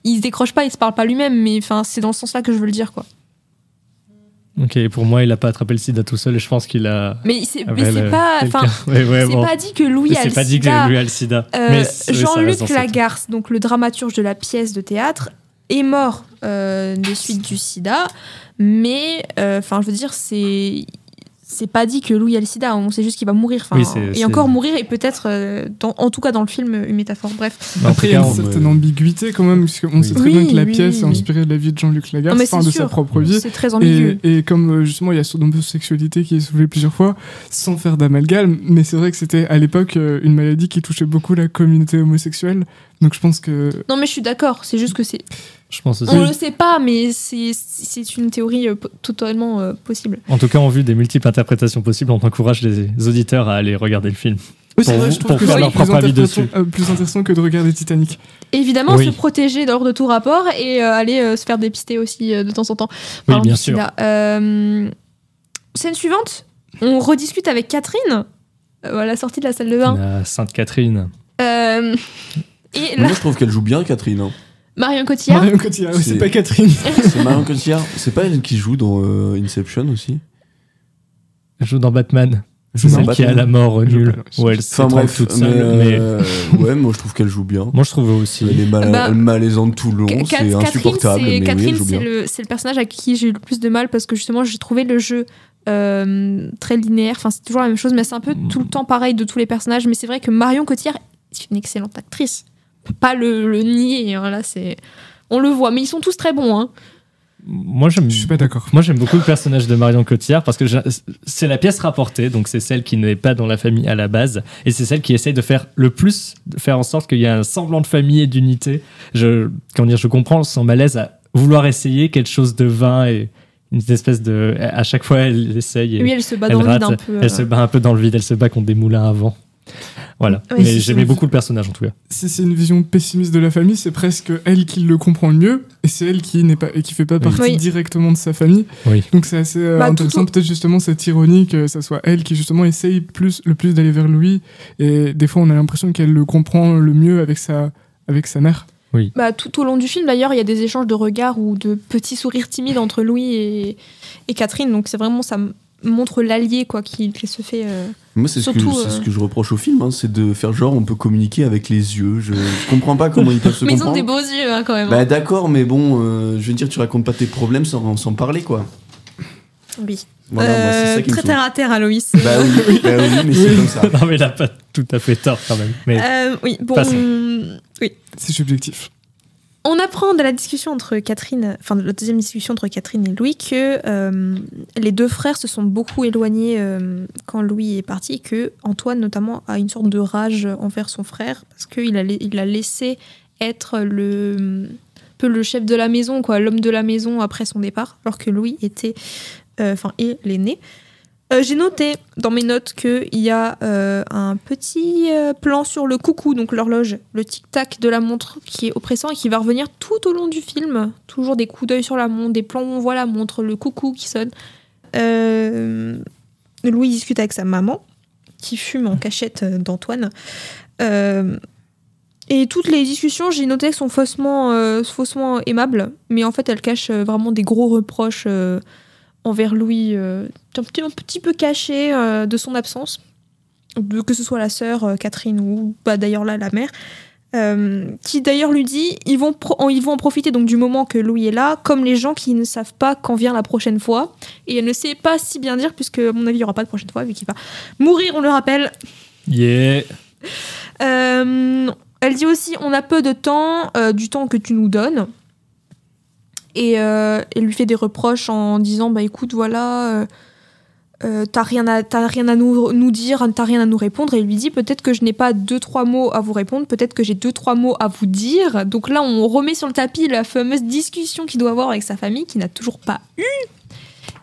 il se décroche pas, il se parle pas lui-même. Mais enfin, c'est dans ce sens-là que je veux le dire, quoi. Ok, pour moi, il a pas attrapé le sida tout seul et je pense qu'il a. Mais c'est pas, enfin, c'est pas dit que Louis a le c'est pas dit sida. que lui a le sida. Mais ça reste Jean-Luc dans sa tête. Lagarce, donc le dramaturge de la pièce de théâtre, est mort des suites du sida, mais je veux dire, c'est pas dit que Louis a le sida, on sait juste qu'il va mourir. Oui, encore mourir, et peut-être, en tout cas dans le film, une métaphore. Bref. Après, il y a une certaine ambiguïté quand même, puisqu'on sait très bien que la pièce est inspirée de la vie de Jean-Luc Lagarde, de sa propre vie. C'est très ambigu. Et comme justement, il y a son homosexualité qui est soulevée plusieurs fois, sans faire d'amalgame, mais c'est vrai que c'était à l'époque une maladie qui touchait beaucoup la communauté homosexuelle. Donc je pense que... Non, mais je suis d'accord, c'est juste que c'est... Je pense aussi. On le sait pas, mais c'est une théorie totalement possible. En tout cas, en vue des multiples interprétations possibles, on encourage les auditeurs à aller regarder le film. Oui, c'est vrai, je trouve que faire leur propre avis dessus. Plus intéressant que de regarder Titanic. Et évidemment, se protéger lors de tout rapport et aller se faire dépister aussi de temps en temps. Oui, bien sûr. Scène suivante, on rediscute avec Catherine à la sortie de la salle de bain. La Sainte-Catherine. Et là... Moi, je trouve qu'elle joue bien, Catherine. Marion Cotillard. Marion Cotillard, oui, c'est pas Catherine. C'est Marion Cotillard. C'est pas elle qui joue dans Inception aussi? Elle joue dans Batman. C'est celle qui a la mort nulle. Où elle se trompe toute seule. Ouais, moi je trouve qu'elle joue bien. Moi je trouve aussi. Elle est malaisante tout le long, c'est insupportable. Catherine, oui, c'est le personnage à qui j'ai eu le plus de mal parce que justement j'ai trouvé le jeu très linéaire. Enfin, c'est toujours la même chose, mais c'est un peu tout le temps pareil de tous les personnages. Mais c'est vrai que Marion Cotillard, c'est une excellente actrice. On peut pas le nier. Hein, là, on le voit, mais ils sont tous très bons. Hein. Je suis pas d'accord. Moi, j'aime beaucoup le personnage de Marion Cotillard parce que c'est la pièce rapportée, donc c'est celle qui n'est pas dans la famille à la base, et c'est celle qui essaye de faire en sorte qu'il y ait un semblant de famille et d'unité. Je comprends son malaise à vouloir essayer quelque chose de vain et une espèce de. À chaque fois, elle essaye. Oui, elle se bat dans le vide un peu. Elle se bat un peu dans le vide, elle se bat contre des moulins à vent. Voilà. Oui, mais j'aimais beaucoup le personnage en tout cas. Si c'est une vision pessimiste de la famille, c'est presque elle qui le comprend le mieux, et c'est elle qui fait pas partie directement de sa famille. Oui. Donc c'est assez intéressant, peut-être justement cette ironie que ça soit elle qui justement essaye le plus d'aller vers Louis, et des fois on a l'impression qu'elle le comprend le mieux avec sa mère. Oui. Tout au long du film d'ailleurs, il y a des échanges de regards ou de petits sourires timides entre Louis et Catherine, donc c'est vraiment ça montre l'allié quoi qui se fait. Moi c'est ce que je reproche au film, hein, c'est de faire genre on peut communiquer avec les yeux. Je comprends pas comment ils peuvent se comprendre. Mais ils ont des beaux yeux hein, quand même. Bah d'accord, mais bon, je veux dire tu racontes pas tes problèmes sans parler quoi. Oui. Voilà, moi, c'est ça qui très terre à terre, Aloïs. Bah oui, mais c'est comme ça. Non mais il a pas tout à fait tort quand même. Mais oui, bon, oui. C'est subjectif. On apprend de la discussion entre Catherine, enfin de la deuxième discussion entre Catherine et Louis, que les deux frères se sont beaucoup éloignés quand Louis est parti, et que Antoine notamment a une sorte de rage envers son frère parce qu'il a laissé être le chef de la maison, quoi, l'homme de la maison après son départ, alors que Louis est l'aîné. J'ai noté dans mes notes qu'il y a un petit plan sur le coucou, donc l'horloge, le tic-tac de la montre qui est oppressant et qui va revenir tout au long du film. Toujours des coups d'œil sur la montre, des plans où on voit la montre, le coucou qui sonne. Louis discute avec sa maman, qui fume en cachette d'Antoine. Et toutes les discussions, j'ai noté, sont faussement aimables, mais en fait, elles cachent vraiment des gros reproches envers Louis, un petit peu caché de son absence, que ce soit la sœur Catherine ou d'ailleurs là la mère, qui d'ailleurs lui dit ils vont en profiter donc du moment que Louis est là, comme les gens qui ne savent pas quand vient la prochaine fois, et elle ne sait pas si bien dire puisque à mon avis il n'y aura pas de prochaine fois vu qu'il va mourir, on le rappelle. Yeah. Elle dit aussi on a peu de temps, du temps que tu nous donnes. Et elle lui fait des reproches en disant bah écoute voilà t'as rien à nous dire, t'as rien à nous répondre, et il lui dit peut-être que je n'ai pas 2-3 mots à vous répondre, peut-être que j'ai 2-3 mots à vous dire. Donc là on remet sur le tapis la fameuse discussion qu'il doit avoir avec sa famille qu'il n'a toujours pas eue,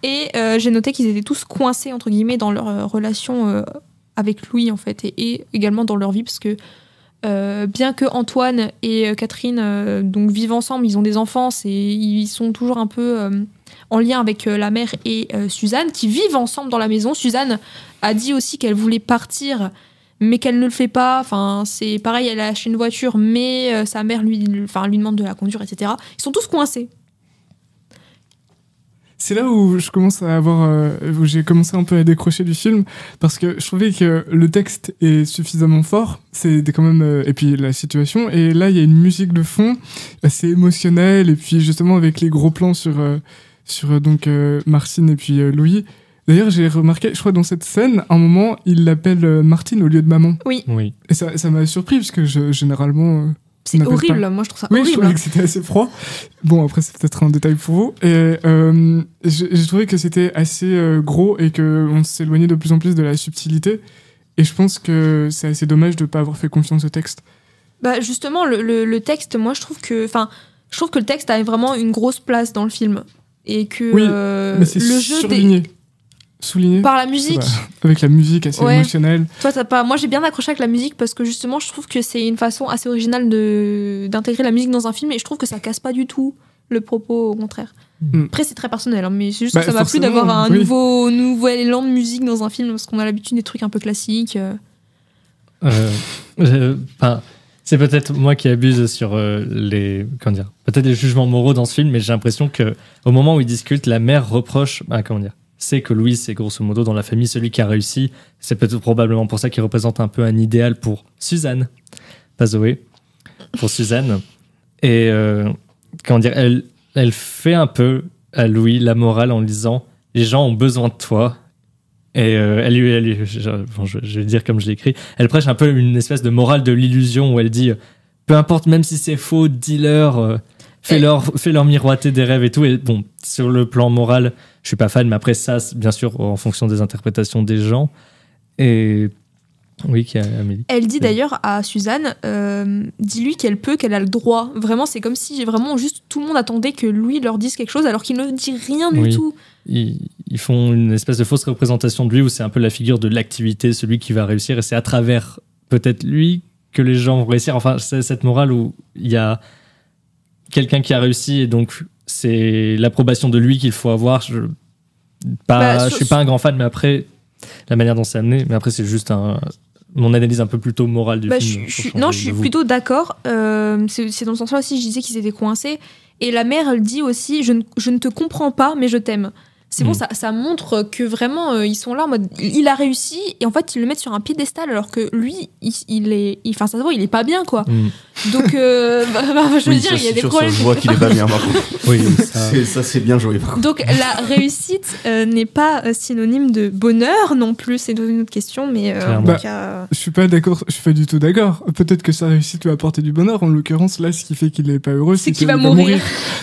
et j'ai noté qu'ils étaient tous coincés entre guillemets dans leur relation avec Louis en fait, et également dans leur vie parce que bien que Antoine et Catherine donc vivent ensemble, ils ont des enfants, ils sont toujours un peu en lien avec la mère et Suzanne qui vivent ensemble dans la maison. Suzanne a dit aussi qu'elle voulait partir mais qu'elle ne le fait pas. Enfin, c'est pareil, elle a acheté une voiture mais sa mère lui demande de la conduire, etc. Ils sont tous coincés. c'est là où je commence à où j'ai commencé un peu à décrocher du film, parce que je trouvais que le texte est suffisamment fort, quand même, et puis la situation, et là il y a une musique de fond assez émotionnelle, et puis justement avec les gros plans sur donc Martine et puis Louis. D'ailleurs, j'ai remarqué, je crois dans cette scène, à un moment, il l'appelle Martine au lieu de maman. Oui. Et ça m'a surpris, parce que généralement... c'est horrible, moi je trouve ça oui, horrible. Je trouvais que c'était assez froid. Bon, après, c'est peut-être un détail pour vous. Et j'ai trouvé que c'était assez gros et qu'on s'éloignait de plus en plus de la subtilité. Et je pense que c'est assez dommage de ne pas avoir fait confiance au texte. Bah justement, le texte, moi je trouve que le texte a vraiment une grosse place dans le film. Et que oui, mais c'est le jeu souligné par la musique, avec la musique assez émotionnelle. Toi, t'as pas. Moi, j'ai bien accroché avec la musique parce que justement, je trouve que c'est une façon assez originale d'intégrer la musique dans un film et je trouve que ça casse pas du tout le propos, au contraire. Après, c'est très personnel, hein, mais c'est juste que ça m'a plu d'avoir un nouveau élan de musique dans un film parce qu'on a l'habitude des trucs un peu classiques. C'est peut-être moi qui abuse sur peut-être les jugements moraux dans ce film, mais j'ai l'impression que au moment où ils discutent, la mère reproche, c'est que Louis, c'est grosso modo dans la famille celui qui a réussi. C'est peut-être probablement pour ça qu'il représente un peu un idéal pour Suzanne, pas Zoé, pour Suzanne. Et elle fait un peu à Louis la morale en disant les gens ont besoin de toi. Et je vais dire comme je l'ai écrit, elle prêche un peu une espèce de morale de l'illusion où elle dit peu importe, même si c'est faux, dis-leur, fais-leur miroiter des rêves et tout. Et bon, sur le plan moral, je suis pas fan, mais après ça, bien sûr, en fonction des interprétations des gens. Et oui, Amélie. Elle dit d'ailleurs à Suzanne, dis-lui qu'elle a le droit. Vraiment, c'est comme si vraiment juste tout le monde attendait que Louis leur dise quelque chose alors qu'il ne dit rien du tout. Ils font une espèce de fausse représentation de lui où c'est un peu la figure de l'activité, celui qui va réussir, et c'est à travers peut-être lui que les gens vont réussir. Enfin, c'est cette morale où il y a quelqu'un qui a réussi et donc c'est l'approbation de lui qu'il faut avoir. Je suis pas un grand fan, mais après, la manière dont c'est amené, mais après c'est juste mon analyse un peu plutôt morale du film. Je suis plutôt d'accord. C'est dans le sens-là aussi, je disais qu'ils étaient coincés. Et la mère, elle dit aussi, je ne te comprends pas, mais je t'aime. C'est bon, ça montre que vraiment, ils sont là en mode, il a réussi, et en fait, ils le mettent sur un piédestal, alors que lui, ça se voit, il est pas bien, quoi. Donc, je veux dire, il y a des problèmes. Je vois qu'il est pas bien, par contre. Oui, ça c'est bien joué, par contre. Donc, la réussite n'est pas synonyme de bonheur non plus, c'est une autre question, mais en tout cas... Je suis pas du tout d'accord. Peut-être que sa réussite lui a apporté du bonheur, en l'occurrence, là, ce qui fait qu'il est pas heureux, c'est qu'il va mourir.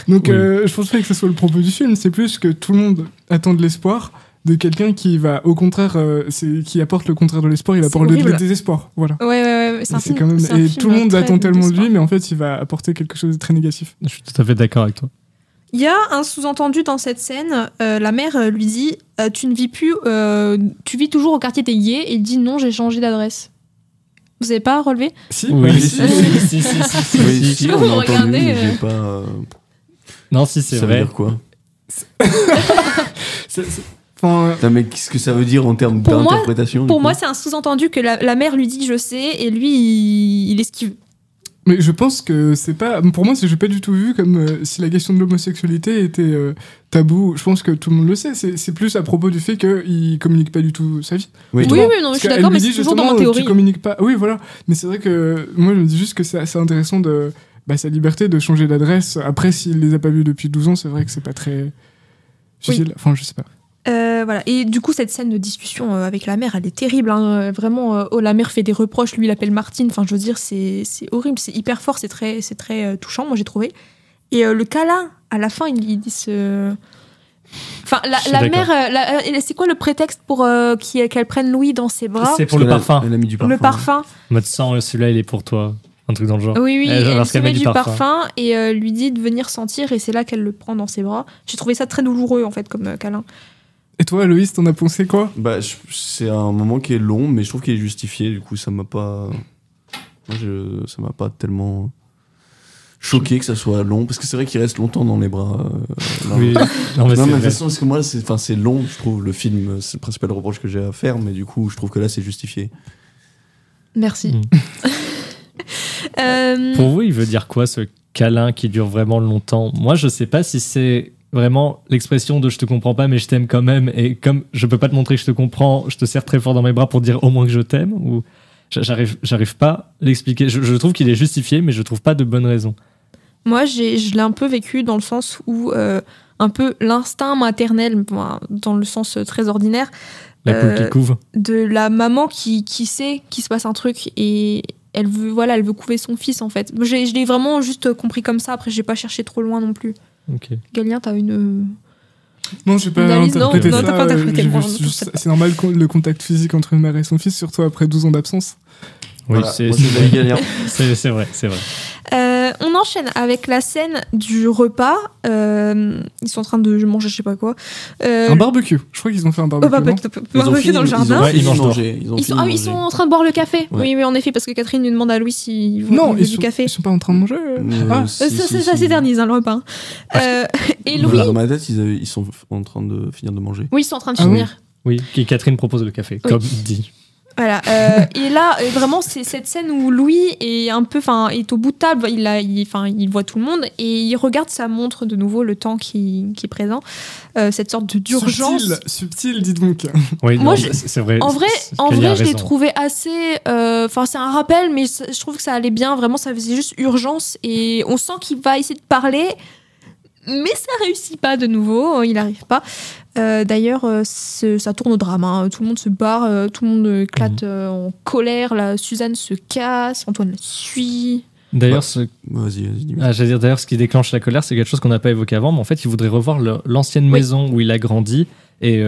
Donc, je pense pas que ce soit le propos du film, c'est plus que tout le monde attend de l'espoir de quelqu'un qui va au contraire qui apporte le contraire de l'espoir, il apporte le désespoir, voilà. Ouais, c'est un film, quand même, et tout le monde attend tellement de lui, mais en fait il va apporter quelque chose de très négatif. Je suis tout à fait d'accord avec toi. Il y a un sous-entendu dans cette scène, la mère lui dit tu ne vis plus, tu vis toujours au quartier Taillier, et il dit non, j'ai changé d'adresse. Vous avez pas relevé? Si, oui, si, on a entendu, j'ai pas... Non, si, c'est vrai. Ça veut dire quoi? Mais qu'est-ce que ça veut dire en termes d'interprétation? Pour moi, c'est un sous-entendu que la mère lui dit je sais, et lui, il esquive. Mais je pense que c'est pas... Pour moi, j'ai pas du tout vu comme si la question de l'homosexualité était tabou. Je pense que tout le monde le sait. C'est plus à propos du fait qu'il communique pas du tout sa vie. Oui, non, je suis d'accord, mais c'est toujours dans ma théorie. Tu communiques pas... Oui, voilà. Mais c'est vrai que moi, je me dis juste que c'est assez intéressant de... sa liberté de changer d'adresse. Après, s'il les a pas vus depuis 12 ans, c'est vrai que c'est pas très... Enfin, je sais pas. Voilà. Et du coup, cette scène de discussion avec la mère, elle est terrible. Hein. Vraiment, la mère fait des reproches, lui, il appelle Martine. Enfin, je veux dire, c'est horrible, c'est hyper fort, c'est très touchant, moi, j'ai trouvé. Et le câlin, à la fin, ils disent... Enfin, la mère, c'est quoi le prétexte pour qu'elle prenne Louis dans ses bras? C'est pour le parfum. Elle a mis du parfum. Le parfum. Mode sang, celui-là, il est pour toi. Un truc dans le genre. Oui, elle se met du parfum et lui dit de venir sentir, et c'est là qu'elle le prend dans ses bras. J'ai trouvé ça très douloureux, en fait, comme câlin. Et toi, Loïs, t'en as pensé quoi? C'est un moment qui est long, mais je trouve qu'il est justifié. Du coup, ça m'a pas... ça m'a pas tellement choqué que ça soit long, parce que c'est vrai qu'il reste longtemps dans les bras. Oui. Non, mais de toute façon, parce que moi, c'est long, je trouve, le film, c'est le principal reproche que j'ai à faire, mais du coup, je trouve que là, c'est justifié. Merci. Pour vous, il veut dire quoi, ce câlin qui dure vraiment longtemps? Moi, je sais pas si c'est vraiment l'expression de je te comprends pas mais je t'aime quand même, et comme je peux pas te montrer que je te comprends, je te serre très fort dans mes bras pour dire au moins que je t'aime, ou j'arrive pas à l'expliquer. Je trouve qu'il est justifié, mais je trouve pas de bonne raison. Moi, je l'ai un peu vécu dans le sens où un peu l'instinct maternel, dans le sens très ordinaire, La poule qui couve. de la maman qui sait qu'il se passe un truc et elle veut couver son fils en fait. Je l'ai vraiment juste compris comme ça. Après, j'ai pas cherché trop loin non plus. Ok. Galien, t'as une Non, j'ai pas analyse? Non, interprété ça. t'as pas interprété. j'ai Moi, juste- non, je sais pas. c'est normal le contact physique entre une mère et son fils, surtout après 12 ans d'absence. Oui, Voilà, c'est moi, c'est David Galien. c'est vrai. On enchaîne avec la scène du repas. Ils sont en train de manger, je sais pas quoi. Un barbecue. Je crois qu'ils ont fait un barbecue. non Barbecue dans le jardin. Ouais, ils mangent Ils sont en train de boire le café. Ouais. Oui, en effet, parce que Catherine lui demande à Louis s'il veut Non, du café. ils sont pas en train de manger. Ah, Ça s'éternise, le repas. Et Louis, Dans ma tête, ils sont en train de finir de manger. oui, ils sont en train de Ah oui. finir. Oui, qui Catherine propose le café, Oui. comme dit. Voilà. Et là, vraiment, c'est cette scène où Louis est un peu, est au bout de table. Il voit tout le monde et il regarde sa montre de nouveau, le temps qui est présent. Cette sorte d'urgence. Subtil, dis donc. Oui, Moi, non, c'est vrai. En vrai, Kelly a je l'ai raison. trouvé assez. C'est un rappel, mais je trouve que ça allait bien. Vraiment, ça faisait juste urgence et on sent qu'il va essayer de parler, mais ça réussit pas de nouveau. Il n'arrive pas. D'ailleurs, ça tourne au drame. Hein. Tout le monde se barre, tout le monde éclate en colère. Là, Suzanne se casse, Antoine la suit. D'ailleurs, Vas-y, dis-moi. j'allais dire, d'ailleurs, ce qui déclenche la colère, c'est quelque chose qu'on n'a pas évoqué avant, mais en fait, il voudrait revoir l'ancienne Oui. maison où il a grandi, et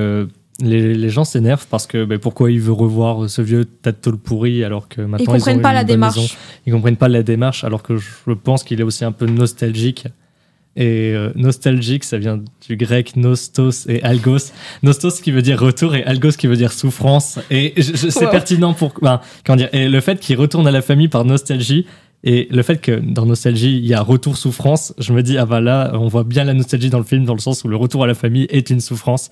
les gens s'énervent parce que pourquoi il veut revoir ce vieux tas de tôle pourri alors que maintenant Ils ils ont comprennent pas une la bonne maison. démarche. Ils comprennent pas la démarche, alors que je pense qu'il est aussi un peu nostalgique. Et nostalgique, ça vient du grec nostos et algos. Nostos qui veut dire retour et algos qui veut dire souffrance. Et c'est Wow. pertinent pour. Comment dire, et le fait qu'il retourne à la famille par nostalgie, et le fait que dans nostalgie, il y a retour souffrance, je me dis, ah bah là, on voit bien la nostalgie dans le film, dans le sens où le retour à la famille est une souffrance.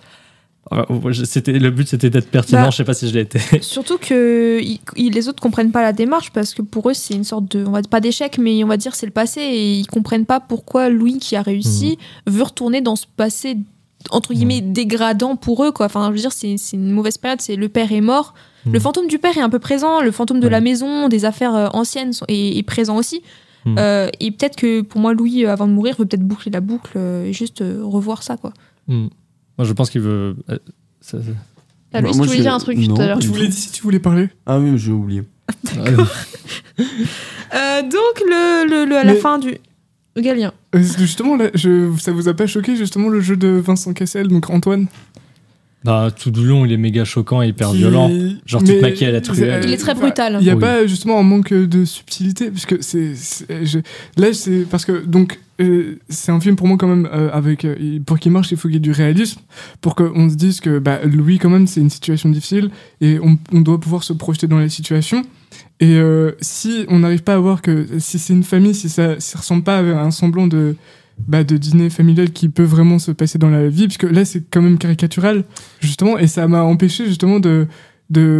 Le but, c'était d'être pertinent, Bah, je sais pas si je l'ai été. Surtout que les autres comprennent pas la démarche parce que pour eux c'est une sorte de, on va pas d'échec, mais on va dire c'est le passé et ils comprennent pas pourquoi Louis qui a réussi veut retourner dans ce passé entre guillemets dégradant pour eux quoi. Enfin je veux dire c'est une mauvaise période, c'est le père est mort, le fantôme du père est un peu présent, le fantôme de la maison, des affaires anciennes est présent aussi. Et peut-être que pour moi Louis avant de mourir veut peut-être boucler la boucle et juste revoir ça quoi. Moi, je pense qu'il veut. Ah, Louis, Moi, tu voulais je- dire un truc non. tout à l'heure. Tu voulais dire si tu voulais parler. Ah oui, mais j'ai oublié. Donc à la Mais- fin du Galien. Justement, là, ça vous a pas choqué justement le jeu de Vincent Cassel, donc Antoine Tout du long, il est méga choquant et hyper violent. Genre, tu te maquilles à la truelle. Il est très brutal. Il n'y a Oui. pas justement un manque de subtilité, parce que là, c'est parce que donc c'est un film pour moi quand même pour qu'il marche, il faut qu'il y ait du réalisme, pour qu'on se dise que Louis quand même c'est une situation difficile et on doit pouvoir se projeter dans la situation. Et si on n'arrive pas à voir que si c'est une famille, si ça ressemble pas à un semblant de dîner familial qui peut vraiment se passer dans la vie, parce que là c'est quand même caricatural justement, et ça m'a empêché justement de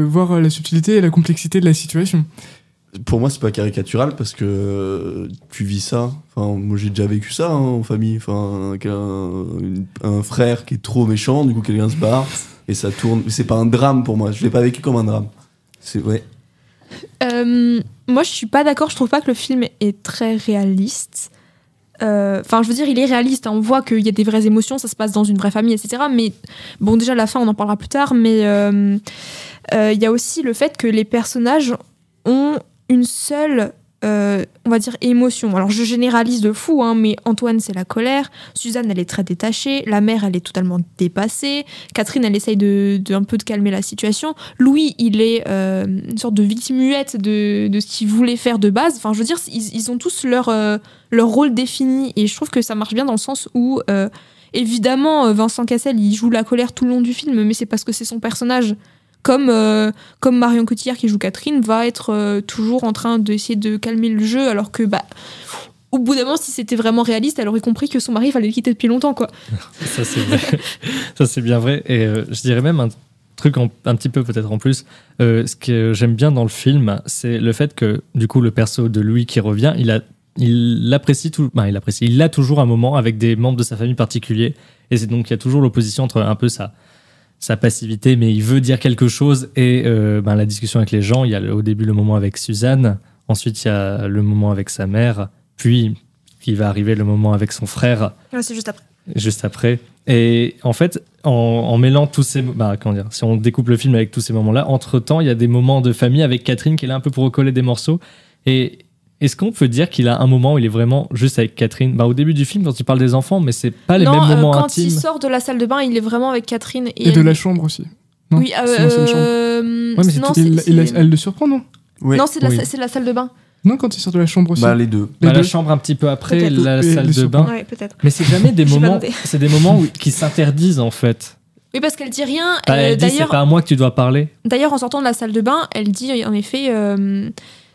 voir la subtilité et la complexité de la situation. Pour moi, c'est pas caricatural parce que tu vis ça. Enfin, moi, j'ai déjà vécu ça en famille. Enfin, un frère qui est trop méchant, du coup, quelqu'un se barre et ça tourne. C'est pas un drame pour moi. Je l'ai pas vécu comme un drame. C'est ouais. Moi, je suis pas d'accord. Je trouve pas que le film est très réaliste. Enfin, je veux dire, il est réaliste. Hein. On voit qu'il y a des vraies émotions, ça se passe dans une vraie famille, etc. Mais bon, déjà, la fin, on en parlera plus tard. Mais il y a aussi le fait que les personnages ont une seule, on va dire, émotion. Alors, je généralise de fou, hein, mais Antoine, c'est la colère. Suzanne, elle est très détachée. La mère, elle est totalement dépassée. Catherine, elle essaye un peu de calmer la situation. Louis, il est une sorte de victime muette de ce qu'il voulait faire de base. Enfin, je veux dire, ils ont tous leur rôle défini. Et je trouve que ça marche bien dans le sens où, évidemment, Vincent Cassel, il joue la colère tout le long du film, mais c'est parce que c'est son personnage. Comme Marion Cotillard qui joue Catherine va être toujours en train d'essayer de calmer le jeu, alors que au bout d'un moment, si c'était vraiment réaliste, elle aurait compris que son mari fallait le quitter depuis longtemps, quoi. Ça, c'est vrai. Ça, c'est bien vrai. Et je dirais même un truc un petit peu peut-être en plus. Ce que j'aime bien dans le film, c'est le fait que, du coup, le perso de Louis qui revient, il il apprécie il a toujours un moment avec des membres de sa famille particuliers, et c'est donc il y a toujours l'opposition entre un peu sa passivité, mais il veut dire quelque chose, et la discussion avec les gens. Il y a au début le moment avec Suzanne, ensuite il y a le moment avec sa mère, puis il va arriver le moment avec son frère. Ouais, c'est juste après. Juste après. Et en fait, en mêlant tous ces... si on découpe le film avec tous ces moments-là, entre-temps, il y a des moments de famille avec Catherine qui est là un peu pour recoller des morceaux. Et est-ce qu'on peut dire qu'il a un moment où il est vraiment juste avec Catherine, au début du film, quand il parle des enfants, mais c'est pas les mêmes moments quand intimes. il sort de la salle de bain, il est vraiment avec Catherine. Et de la chambre aussi. Non, oui, sinon, c'est une chambre. Elle le surprend, non? Ouais. Non, c'est la salle de bain. Non, quand il sort de la chambre aussi. Les deux. La chambre un petit peu après, Peut-être. la salle de bain. Ouais, peut-être. Mais c'est jamais des J'ai pas moments... noté. C'est des moments qui s'interdisent, en fait. Oui, parce qu'elle dit rien. Elle dit, c'est pas à moi que tu dois parler. D'ailleurs, en sortant de la salle de bain, elle dit en effet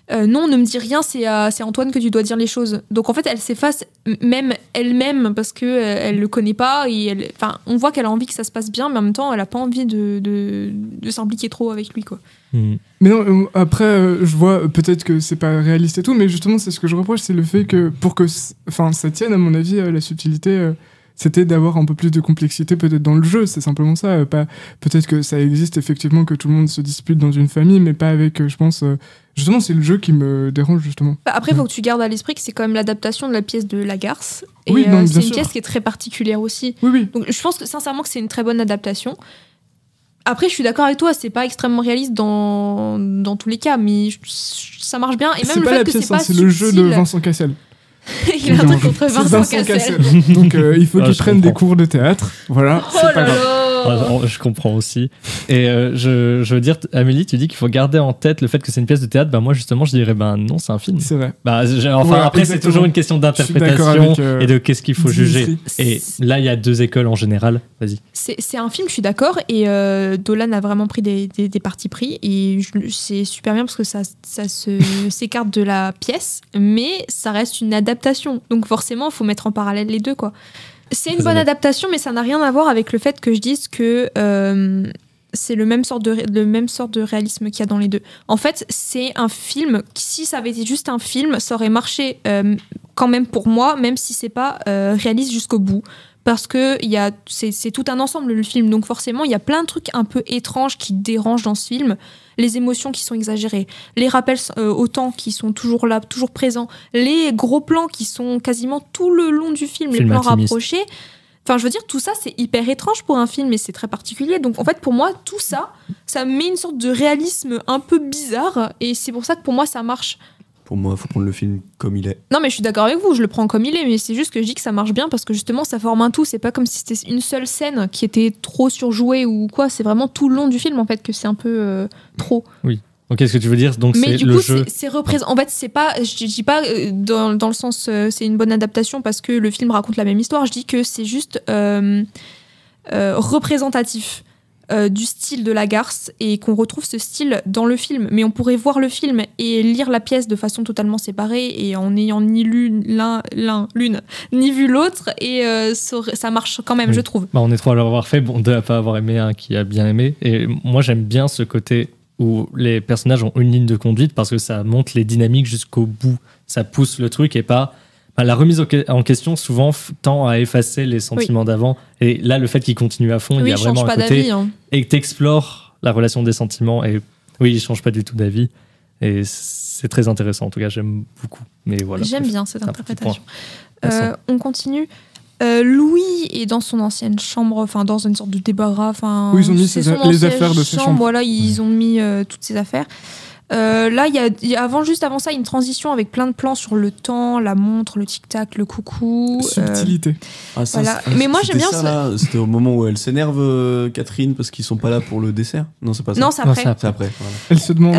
non, ne me dis rien, c'est Antoine que tu dois dire les choses. Donc en fait, elle s'efface même elle-même parce que elle le connaît pas et on voit qu'elle a envie que ça se passe bien, mais en même temps, elle a pas envie de s'impliquer trop avec lui, quoi. Mais non, après, je vois peut-être que c'est pas réaliste et tout, mais justement, c'est ce que je reproche, c'est le fait que pour que ça tienne, à mon avis, la subtilité. C'était d'avoir un peu plus de complexité peut-être dans le jeu, c'est simplement ça. Peut-être que ça existe effectivement que tout le monde se dispute dans une famille, mais pas avec, je pense... justement, c'est le jeu qui me dérange, justement. Après, il faut que tu gardes à l'esprit que c'est quand même l'adaptation de la pièce de Lagarce. Et oui, non, c'est une sûr. pièce qui est très particulière aussi. Oui. Donc je pense sincèrement que c'est une très bonne adaptation. Après, je suis d'accord avec toi, c'est pas extrêmement réaliste dans tous les cas, mais ça marche bien. Et même c'est le pas fait la que pièce, c'est pas c'est le jeu de subtil. Vincent Cassel. Il a un truc contre Vincent Cassel. Donc il faut qu'il je prenne des comprends. cours de théâtre. Voilà, Oh c'est pas là grave. là. Je comprends aussi. Et je veux dire, Amélie, tu dis qu'il faut garder en tête le fait que c'est une pièce de théâtre. Moi, justement, je dirais, non, c'est un film. C'est vrai. Après, c'est exactement. toujours une question Je suis d'interprétation d'accord avec, et de qu'est-ce qu'il faut juger. Dimitri. Et là, il y a deux écoles en général. Vas-y. C'est un film, je suis d'accord, et Dolan a vraiment pris des partis pris, et c'est super bien parce que ça s'écarte de la pièce, mais ça reste une adaptation. Donc forcément, il faut mettre en parallèle les deux, quoi. C'est une bonne adaptation, mais ça n'a rien à voir avec le fait que je dise que c'est le même sort de réalisme qu'il y a dans les deux. En fait, c'est un film, si ça avait été juste un film, ça aurait marché quand même pour moi, même si c'est pas réaliste jusqu'au bout. Parce que c'est tout un ensemble, le film. Donc forcément, il y a plein de trucs un peu étranges qui dérangent dans ce film. Les émotions qui sont exagérées, les rappels au temps qui sont toujours là, toujours présents, les gros plans qui sont quasiment tout le long du film, les plans intimiste. rapprochés. Enfin, je veux dire, tout ça, c'est hyper étrange pour un film et c'est très particulier. Donc, en fait, pour moi, tout ça, ça met une sorte de réalisme un peu bizarre. Et c'est pour ça que pour moi, ça marche. Pour moi, il faut prendre le film comme il est. Non, mais je suis d'accord avec vous, je le prends comme il est, mais c'est juste que je dis que ça marche bien parce que justement, ça forme un tout. C'est pas comme si c'était une seule scène qui était trop surjouée ou quoi. C'est vraiment tout le long du film, en fait, que c'est un peu trop. Oui. Donc, qu'est-ce que tu veux dire? Donc, Mais c'est du le coup, jeu. c'est représenté. En fait, c'est pas. Je dis pas dans le sens c'est une bonne adaptation parce que le film raconte la même histoire. Je dis que c'est juste représentatif du style de Lagarce et qu'on retrouve ce style dans le film. Mais on pourrait voir le film et lire la pièce de façon totalement séparée et en n'ayant ni lu l'une ni vu l'autre et ça marche quand même, Oui. je trouve. On est trois à l'avoir fait, deux à pas avoir aimé, un qui a bien aimé. Et moi, j'aime bien ce côté où les personnages ont une ligne de conduite parce que ça monte les dynamiques jusqu'au bout. Ça pousse le truc et pas... la remise en question, souvent, tend à effacer les sentiments d'avant. Et là, le fait qu'il continue à fond, il y a vraiment change un pas côté... d'avis. Hein. Et que t'explores la relation des sentiments. Et oui, il change pas du tout d'avis. Et c'est très intéressant. En tout cas, j'aime beaucoup. Mais voilà. J'aime bien cette un petit interprétation. point. On continue. Louis est dans son ancienne chambre, enfin dans une sorte de débarras. Oui, ils ont mis c'est les son ancienne affaires de sa chambre. Voilà, ils ont mis toutes ses affaires. Là, il y a juste avant ça, une transition avec plein de plans sur le temps, la montre, le tic-tac, le coucou. Subtilité. Voilà. Mais moi, j'aime bien ça. Là, c'était au moment où elle s'énerve, Catherine, parce qu'ils sont pas là pour le dessert. Non, c'est pas ça. Non, c'est après. C'est après. Voilà. Elle se demande.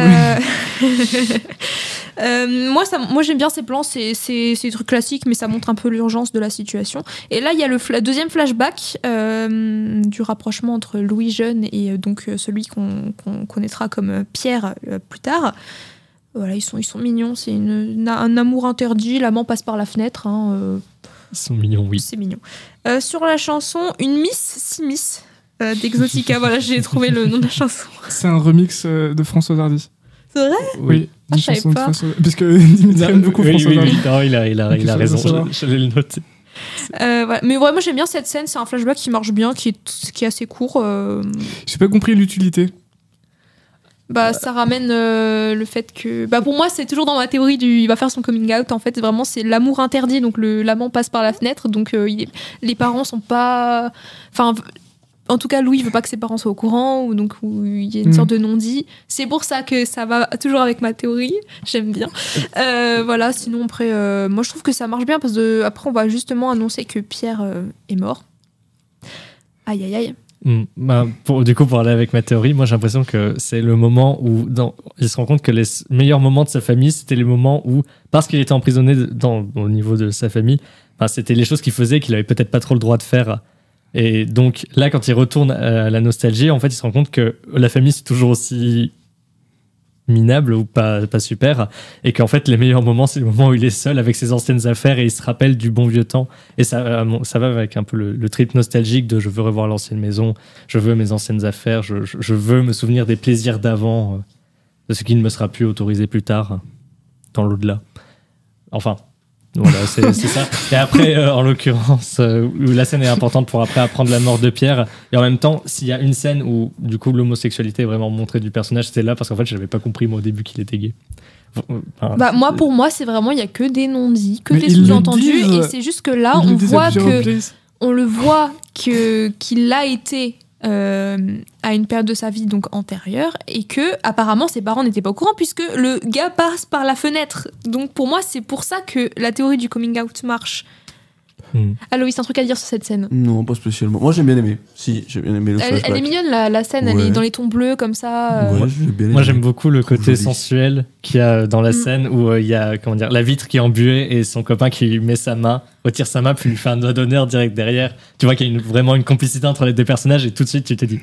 Moi, j'aime bien ces plans, c'est des trucs classiques, mais ça montre un peu l'urgence de la situation. Et là, il y a le deuxième flashback du rapprochement entre Louis jeune et donc celui qu'on connaîtra comme Pierre plus tard. Voilà, ils sont mignons, c'est un amour interdit, l'amant passe par la fenêtre. Ils sont mignons, oui. C'est mignon. Sur la chanson, une Miss d'Exotica, voilà, j'ai trouvé le nom de la chanson. C'est un remix de Françoise Hardy. C'est vrai? Oui, Ah, une je savais chanson de pas. François. Parce que Dimitri aime beaucoup oui, François oui, Hardy. non, il a Ok, ça raison. va. Je l'ai le noté. Voilà. Mais ouais, moi j'aime bien cette scène, c'est un flashback qui marche bien, qui est assez court. J'ai pas compris l'utilité. Bah, ça ramène le fait que. Bah, pour moi, c'est toujours dans ma théorie du. Il va faire son coming out. En fait, vraiment, c'est l'amour interdit. Donc, l'amant passe par la fenêtre. Donc, les parents sont pas. Enfin, en tout cas, Louis veut pas que ses parents soient au courant. Ou donc, où il y a une sorte de non-dit. C'est pour ça que ça va toujours avec ma théorie. J'aime bien. Voilà, sinon, après, moi, je trouve que ça marche bien. Parce que après, on va justement annoncer que Pierre est mort. Aïe, aïe, aïe. Pour aller avec ma théorie, moi j'ai l'impression que c'est le moment où il se rend compte que les meilleurs moments de sa famille, c'était les moments où, parce qu'il était emprisonné au niveau de sa famille, c'était les choses qu'il faisait qu'il avait peut-être pas trop le droit de faire. Et donc là, quand il retourne à la nostalgie, en fait, il se rend compte que la famille c'est toujours aussi minable ou pas super, et qu'en fait les meilleurs moments c'est le moment où il est seul avec ses anciennes affaires et il se rappelle du bon vieux temps, et ça va avec un peu le trip nostalgique de je veux revoir l'ancienne maison, je veux mes anciennes affaires, je veux me souvenir des plaisirs d'avant, de ce qui ne me sera plus autorisé plus tard dans l'au-delà. Enfin voilà, c'est ça. Et après, en l'occurrence, où la scène est importante pour après apprendre la mort de Pierre. Et en même temps, s'il y a une scène où, du coup, l'homosexualité est vraiment montrée du personnage, c'était là parce qu'en fait, je n'avais pas compris, moi, au début, qu'il était gay. Bah, pour moi, c'est vraiment, il n'y a que des non-dits, que Mais des ils le sous-entendus. disent. Et c'est juste que là, Ils le disent à plusieurs reprises. on le voit qu'il a été à une période de sa vie donc antérieure, et que apparemment ses parents n'étaient pas au courant puisque le gars passe par la fenêtre. Donc pour moi c'est pour ça que la théorie du coming out marche. Aloïs, un truc à dire sur cette scène? Non, pas spécialement. Moi j'ai bien aimé. Si, j'ai bien aimé le flashback. Elle est mignonne la scène, elle Ouais. est dans les tons bleus comme ça. Ouais, j'ai bien aimé. Moi, j'aime beaucoup le côté Joli. sensuel qu'il y a dans la scène où il y a la vitre qui est embuée et son copain qui lui met sa main, retire sa main, puis lui fait un doigt d'honneur direct derrière. Tu vois qu'il y a vraiment une complicité entre les deux personnages et tout de suite, tu te dis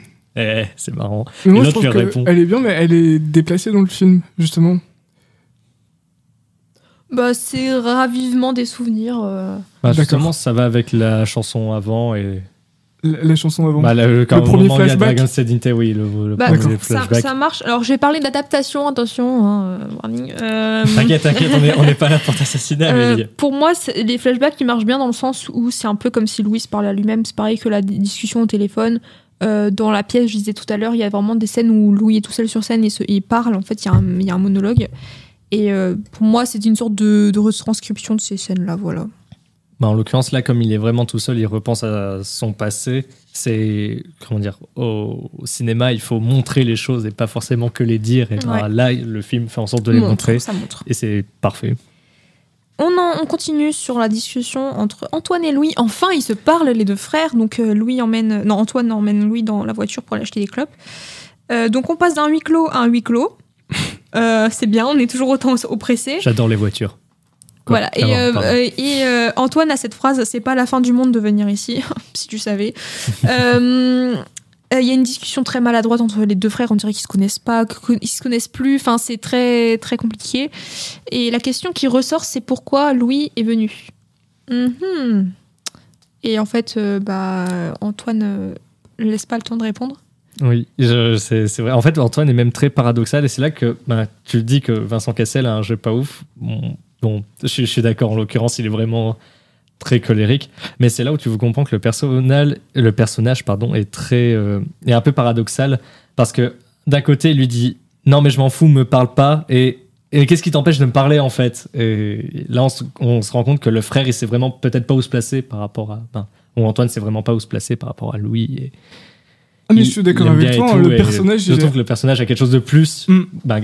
c'est marrant. Mais Et moi, je l'autre trouve lui répond. qu'elle est bien, mais elle est déplacée dans le film, justement. Bah c'est ravivement des souvenirs. Justement, ça va avec la chanson avant et La chanson avant. le premier moment où il y a flashback. Dragon Sedinte, oui, le Bah, premier ça flashback. marche. Alors je vais parler d'adaptation, attention, warning. T'inquiète, on n'est pas là pour t'assassiner, Amélie. Pour moi, les flashbacks qui marchent bien dans le sens où c'est un peu comme si Louis parlait à lui-même. C'est pareil que la discussion au téléphone. Dans la pièce, je disais tout à l'heure, il y a vraiment des scènes où Louis est tout seul sur scène et il parle. En fait, il y a un monologue. Et pour moi, c'est une sorte de retranscription de ces scènes-là. Voilà. En l'occurrence, là, comme il est vraiment tout seul, il repense à son passé. C'est, comment dire, au cinéma, il faut montrer les choses et pas forcément que les dire. Et Ouais. là, le film fait en sorte de les montrer. Ça montre. Et c'est parfait. On continue sur la discussion entre Antoine et Louis. Enfin, ils se parlent, les deux frères. Donc, Antoine emmène Louis dans la voiture pour aller acheter des clopes. Donc, on passe d'un huis clos à un huis clos. C'est bien, on est toujours autant oppressé. J'adore les voitures. Quoi, Voilà. pardon. Et Antoine a cette phrase, c'est pas la fin du monde de venir ici, si tu savais. Il y a une discussion très maladroite entre les deux frères, on dirait qu'ils se connaissent pas, qu'ils se connaissent plus, enfin c'est très, très compliqué. Et la question qui ressort, c'est pourquoi Louis est venu. Et en fait, Antoine laisse pas le temps de répondre. Oui, c'est vrai. En fait, Antoine est même très paradoxal et c'est là que tu dis que Vincent Cassel a un jeu pas ouf. Bon, je suis d'accord, en l'occurrence, il est vraiment très colérique, mais c'est là où tu vous comprends que le personnage est un peu paradoxal parce que d'un côté, il lui dit non, mais je m'en fous, me parle pas, et qu'est-ce qui t'empêche de me parler en fait? Et là, on se rend compte que le frère, il sait vraiment peut-être pas où se placer par rapport à. Ou Antoine sait vraiment pas où se placer par rapport à Louis. Et Mais je suis d'accord avec toi, le personnage. Je trouve que le personnage a quelque chose de plus.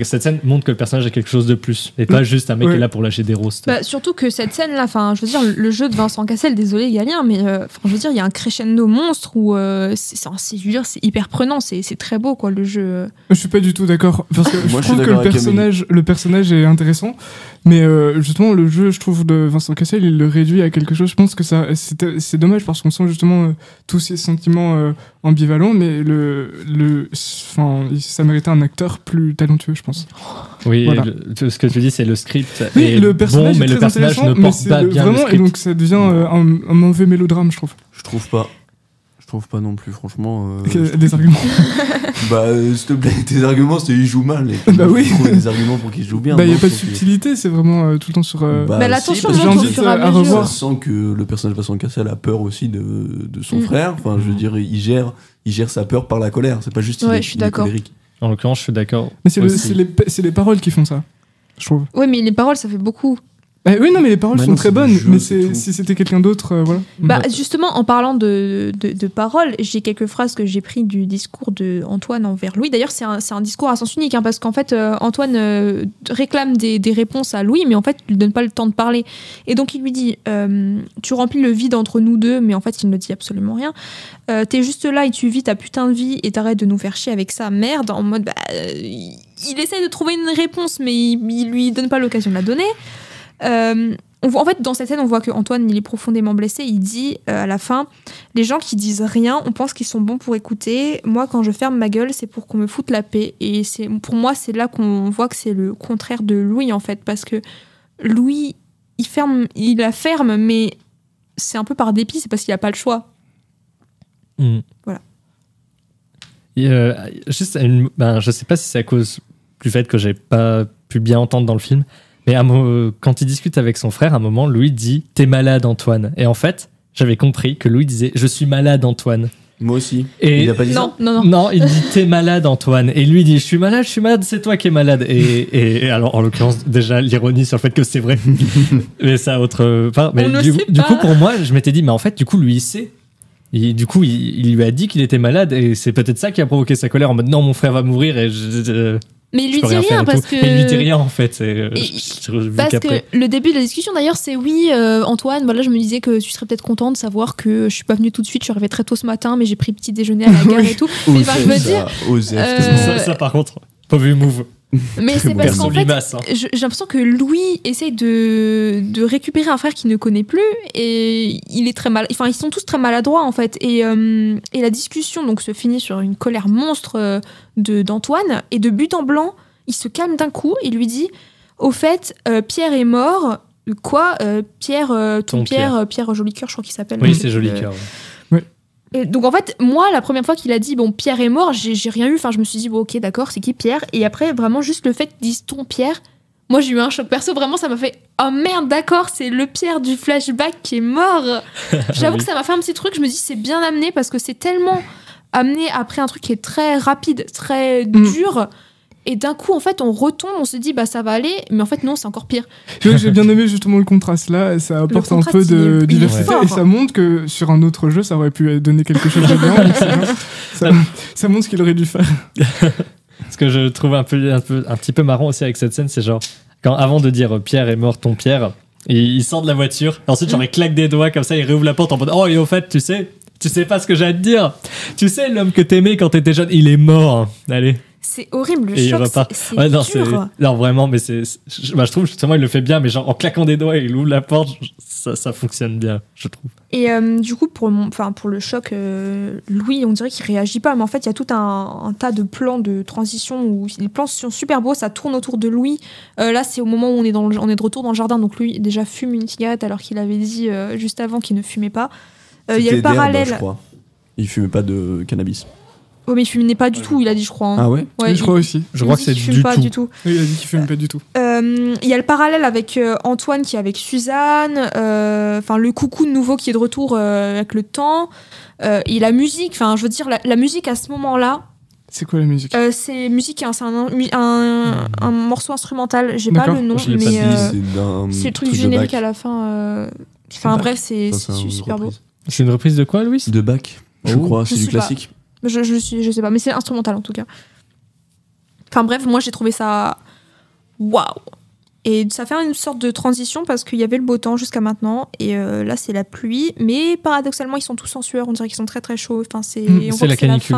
Cette scène montre que le personnage a quelque chose de plus. Et pas juste un mec qui est là pour lâcher des roasts. Surtout que cette scène-là, je veux dire, le jeu de Vincent Cassel, désolé Galien, mais je veux dire, il y a un crescendo monstre où c'est hyper prenant, c'est très beau, quoi, le jeu. Je suis pas du tout d'accord. Parce que je Moi, je trouve suis que d'accord le personnage est intéressant. Mais justement, le jeu, je trouve, de Vincent Cassel, il le réduit à quelque chose. Je pense que c'est dommage parce qu'on sent justement tous ces sentiments ambivalents, mais ça méritait un acteur plus talentueux, je pense. Oui, voilà. Ce que tu dis, c'est le script. Oui, le personnage mais est le très personnage intéressant, ne porte pas bien vraiment, le script. et donc ça devient un mauvais mélodrame, je trouve. Je trouve pas. trouve pas non plus, franchement. Des arguments. Bah, s'il te plaît, tes arguments, c'est il joue mal. Bah oui. Trouver des arguments pour qu'il joue bien. Bah, il n'y a non, pas de je trouve que- subtilité, c'est vraiment tout le temps sur. Bah, l'attention parce que monte au j'invite fur et à à mesure. revoir. Ça sent que le personnage de Vincent Cassel a peur aussi de son frère. Enfin, je veux dire, il gère sa peur par la colère. C'est pas juste Ouais, je suis il est d'accord. colérique. En l'occurrence, je suis d'accord. Mais c'est aussi. c'est les paroles qui font ça, je trouve. Ouais, mais les paroles, ça fait beaucoup. Oui, non, mais les paroles Bah sont non, très c'est bonnes, du jeu, mais c'est tout. si c'était quelqu'un d'autre, voilà. Bah, justement, en parlant de paroles, j'ai quelques phrases que j'ai prises du discours de Antoine envers Louis. D'ailleurs, c'est un discours à sens unique, hein, parce qu'en fait, Antoine réclame des réponses à Louis, mais en fait, il lui donne pas le temps de parler. Et donc, il lui dit tu remplis le vide entre nous deux, mais en fait, il ne dit absolument rien. T'es juste là et tu vis ta putain de vie et t'arrêtes de nous faire chier avec ça, merde. En mode, il essaie de trouver une réponse, mais il lui donne pas l'occasion de la donner. En fait, dans cette scène, on voit que Antoine, il est profondément blessé. Il dit à la fin, les gens qui disent rien, on pense qu'ils sont bons pour écouter. Moi, quand je ferme ma gueule, c'est pour qu'on me foute la paix. Et pour moi, c'est là qu'on voit que c'est le contraire de Louis, en fait, parce que Louis, il la ferme, mais c'est un peu par dépit, c'est parce qu'il a pas le choix. Voilà. Et, juste, je sais pas si c'est à cause du fait que j'ai pas pu bien entendre dans le film. Mais quand il discute avec son frère, à un moment, Louis dit « T'es malade, Antoine ». Et en fait, j'avais compris que Louis disait « Je suis malade, Antoine ». Moi aussi. Et Il a pas dit ça. Non. Non, il dit « T'es malade, Antoine ». Et lui dit « Je suis malade, c'est toi qui es malade ». Et alors, en l'occurrence, déjà, l'ironie sur le fait que c'est vrai. Mais ça, autre part. Mais On ne du sait coup, pas. pour moi, je m'étais dit « Mais en fait, du coup, lui, il sait ». Du coup, il lui a dit qu'il était malade. Et c'est peut-être ça qui a provoqué sa colère en mode « Non, mon frère va mourir et Mais il je lui peux dit rien faire rien et parce tout. que. Mais il lui dit rien en fait. Parce que le début de la discussion d'ailleurs, c'est oui, Antoine, voilà, je me disais que tu serais peut-être content de savoir que je suis pas venue tout de suite, je suis arrivée très tôt ce matin, mais j'ai pris petit déjeuner à la gare et tout. Mais enfin, je veux dire. Ça, par contre, pas vu move. Mais c'est parce Perso qu'en fait, limace, hein. j'ai l'impression que Louis essaye de récupérer un frère qu'il ne connaît plus et il est très mal. Enfin, ils sont tous très maladroits en fait. Et la discussion donc se finit sur une colère monstre d'Antoine et de but en blanc, il se calme d'un coup et lui dit au fait, Pierre est mort. Quoi Pierre, ton Pierre Jolicoeur, je crois qu'il s'appelle. Oui, c'est Jolicoeur. Et donc en fait, moi, la première fois qu'il a dit bon Pierre est mort, j'ai rien eu. Enfin, je me suis dit bon ok d'accord, c'est qui Pierre? Et après vraiment juste le fait qu'ils disent ton Pierre, moi j'ai eu un choc perso. Vraiment, ça m'a fait oh merde d'accord, c'est le Pierre du flashback qui est mort. J'avoue que ça m'a fait un petit truc. Je me dis c'est bien amené parce que c'est tellement amené après un truc qui est très rapide, très dur. Et d'un coup, en fait, on retombe, on se dit, bah ça va aller, mais en fait, non, c'est encore pire. J'ai bien aimé justement le contraste là, ça apporte un peu de diversité et ça montre que sur un autre jeu, ça aurait pu donner quelque chose de bien. Ça montre ce qu'il aurait dû faire. Ce que je trouve un petit peu marrant aussi avec cette scène, c'est genre, avant de dire Pierre est mort, ton Pierre, il sort de la voiture, et ensuite, genre, il claque des doigts comme ça, il réouvre la porte en mode, oh, et au fait, tu sais pas ce que j'ai à te dire. Tu sais, l'homme que t'aimais quand t'étais jeune, il est mort. Allez. C'est horrible, le et choc, il repart. c'est Ouais, non, dur. non, vraiment, mais je trouve justement il le fait bien, mais genre en claquant des doigts et il ouvre la porte, ça fonctionne bien, je trouve. Et du coup, pour le choc, Louis, on dirait qu'il réagit pas, mais en fait, il y a tout un tas de plans de transition où les plans sont super beaux, ça tourne autour de Louis. Là, c'est au moment où on est de retour dans le jardin, donc lui déjà fume une cigarette alors qu'il avait dit juste avant qu'il ne fumait pas. Il y a le parallèle. Je crois. Il fumait pas de cannabis. Oh, mais il fumait pas du tout, il a dit, je crois. Hein. Ah ouais, oui, je crois aussi. Je crois que c'est du pas tout. Du tout. Oui, il a dit qu'il fume pas du tout. Il y a le parallèle avec Antoine qui est avec Suzanne, enfin le coucou de nouveau qui est de retour avec le temps, et la musique, enfin je veux dire la musique à ce moment-là. C'est quoi la musique? C'est musique, c'est un morceau instrumental, j'ai pas le nom, mais c'est le truc du générique à la fin. Enfin bref, c'est super beau. C'est une reprise de quoi, Louis? De Bach, je crois, c'est du classique. Je sais pas, mais c'est instrumental en tout cas. Enfin bref, moi j'ai trouvé ça waouh. Et ça fait une sorte de transition parce qu'il y avait le beau temps jusqu'à maintenant et là c'est la pluie, mais paradoxalement ils sont tous en sueur, on dirait qu'ils sont très très chauds. Enfin c'est la canicule.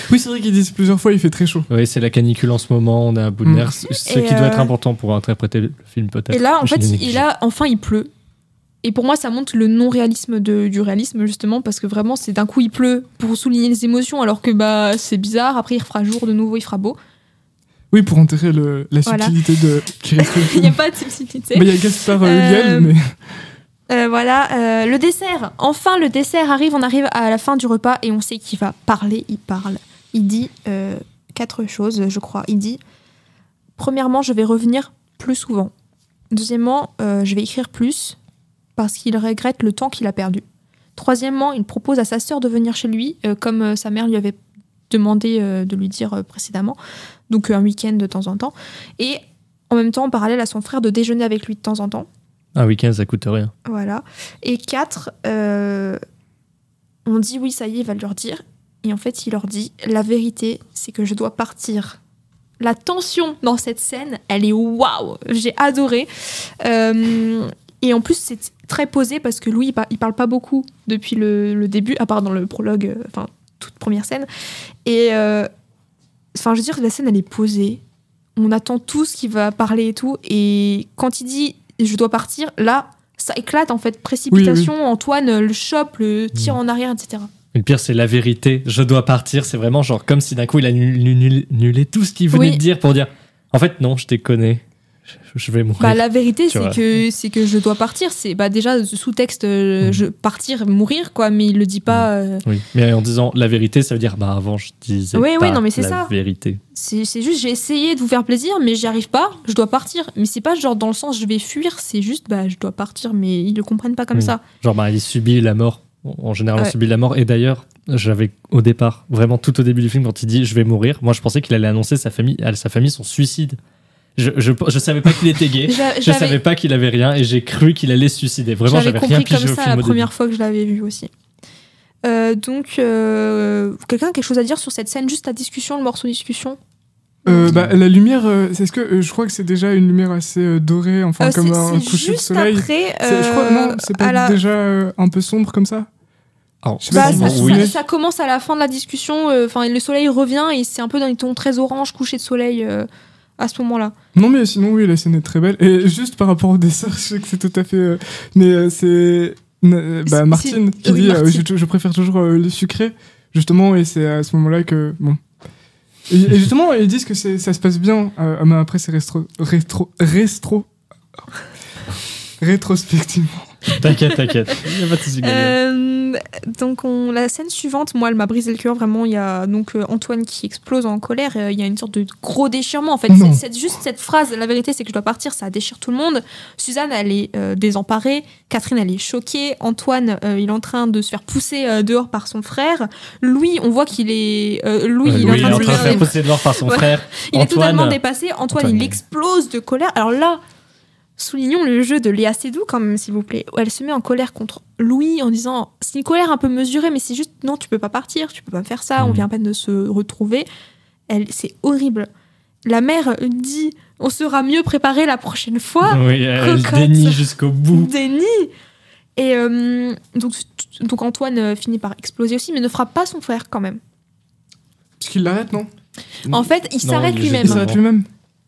Oui, c'est vrai qu'ils disent plusieurs fois il fait très chaud. Oui, c'est la canicule en ce moment, on est à bout de nerfs, ce qui doit être important pour interpréter le film peut-être. Et là en fait, enfin il pleut. Et pour moi, ça montre le non-réalisme du réalisme, justement, parce que vraiment, c'est d'un coup, il pleut pour souligner les émotions, alors que bah, c'est bizarre. Après, il fera jour, de nouveau, il fera beau. Oui, pour enterrer la subtilité qui reste. Il n'y a pas de subtilité. Il y a Gaspard Ulliel, mais... Voilà, le dessert. Enfin, le dessert arrive. On arrive à la fin du repas et on sait qu'il va parler. Il parle. Il dit 4 choses, je crois. Il dit, premièrement, je vais revenir plus souvent. Deuxièmement, je vais écrire plus parce qu'il regrette le temps qu'il a perdu. Troisièmement, il propose à sa sœur de venir chez lui, comme sa mère lui avait demandé de lui dire précédemment. Donc un week-end de temps en temps. Et en même temps, en parallèle à son frère, de déjeuner avec lui de temps en temps. Un week-end, ça coûte rien. Voilà. Et 4, on dit oui, ça y est, il va leur dire. Et en fait, il leur dit, la vérité, c'est que je dois partir. La tension dans cette scène, elle est waouh. J'ai adoré. Et en plus, c'est très posé parce que Louis, il parle pas beaucoup depuis le début, à part dans le prologue, enfin, toute première scène. Et je veux dire, la scène, elle est posée. On attend tous qu'il va parler et tout. Et quand il dit je dois partir, là, ça éclate en fait. Précipitation, oui. Antoine le chope, le tire en arrière, etc. Le pire, c'est la vérité. Je dois partir. C'est vraiment genre comme si d'un coup il a annulé tout ce qu'il venait de dire pour dire en fait, non, je déconne. Je vais mourir. Bah, la vérité, c'est que je dois partir. C'est déjà sous-texte, je partir, mourir, quoi. Mais il le dit pas. Oui, mais en disant la vérité, ça veut dire avant je disais pas non, mais c'est la vérité. C'est juste j'ai essayé de vous faire plaisir, mais j'y arrive pas. Je dois partir. Mais c'est pas genre dans le sens je vais fuir. C'est juste je dois partir. Mais ils le comprennent pas comme ça. Genre il subit la mort. En général, on subit la mort. Et d'ailleurs, j'avais au départ, vraiment tout au début du film, quand il dit je vais mourir, moi je pensais qu'il allait annoncer à sa famille son suicide. Je savais pas qu'il était gay, je savais pas qu'il avait rien et j'ai cru qu'il allait se suicider. Vraiment, j'avais rien pigé au film. Comme ça la première fois que je l'avais vu aussi. Donc, quelqu'un a quelque chose à dire sur cette scène, juste la discussion, le morceau discussion? La lumière, c'est ce que je crois que c'est déjà une lumière assez dorée, enfin comme un coucher de soleil. Après, je crois, non, c'est pas déjà un peu sombre comme ça. Alors, ça commence à la fin de la discussion. Le soleil revient et c'est un peu dans les tons très orange, coucher de soleil. À ce moment-là. Non, mais sinon, oui, la scène est très belle. Et juste par rapport au dessert, je sais que c'est tout à fait... c'est Martine qui dit je préfère toujours le sucré, justement, et c'est à ce moment-là que... Bon. Et justement, ils disent que ça se passe bien, mais après, c'est rétrospectivement. T'inquiète. Il n'y a pas de souci. Donc, la scène suivante, moi, elle m'a brisé le cœur. Vraiment, il y a donc Antoine qui explose en colère. Il y a une sorte de gros déchirement. En fait, c'est juste cette phrase. La vérité, c'est que je dois partir. Ça déchire tout le monde. Suzanne, elle est désemparée. Catherine, elle est choquée. Antoine, il est en train de se faire pousser dehors par son frère. Louis, on voit qu'il est. Louis, il est en train de se faire pousser dehors par son frère. Il est totalement dépassé. Antoine, il explose de colère. Alors là. Soulignons le jeu de Léa Seydoux quand même, s'il vous plaît, où elle se met en colère contre Louis en disant c'est une colère un peu mesurée, mais c'est juste non, tu peux pas partir, tu peux pas faire ça, on vient à peine de se retrouver. C'est horrible. La mère dit on sera mieux préparé la prochaine fois. Oui, elle dénie jusqu'au bout. Dénie. Et donc Antoine finit par exploser aussi, mais ne frappe pas son frère quand même. Parce qu'il l'arrête, non? En fait, il s'arrête lui-même. Il s'arrête lui-même.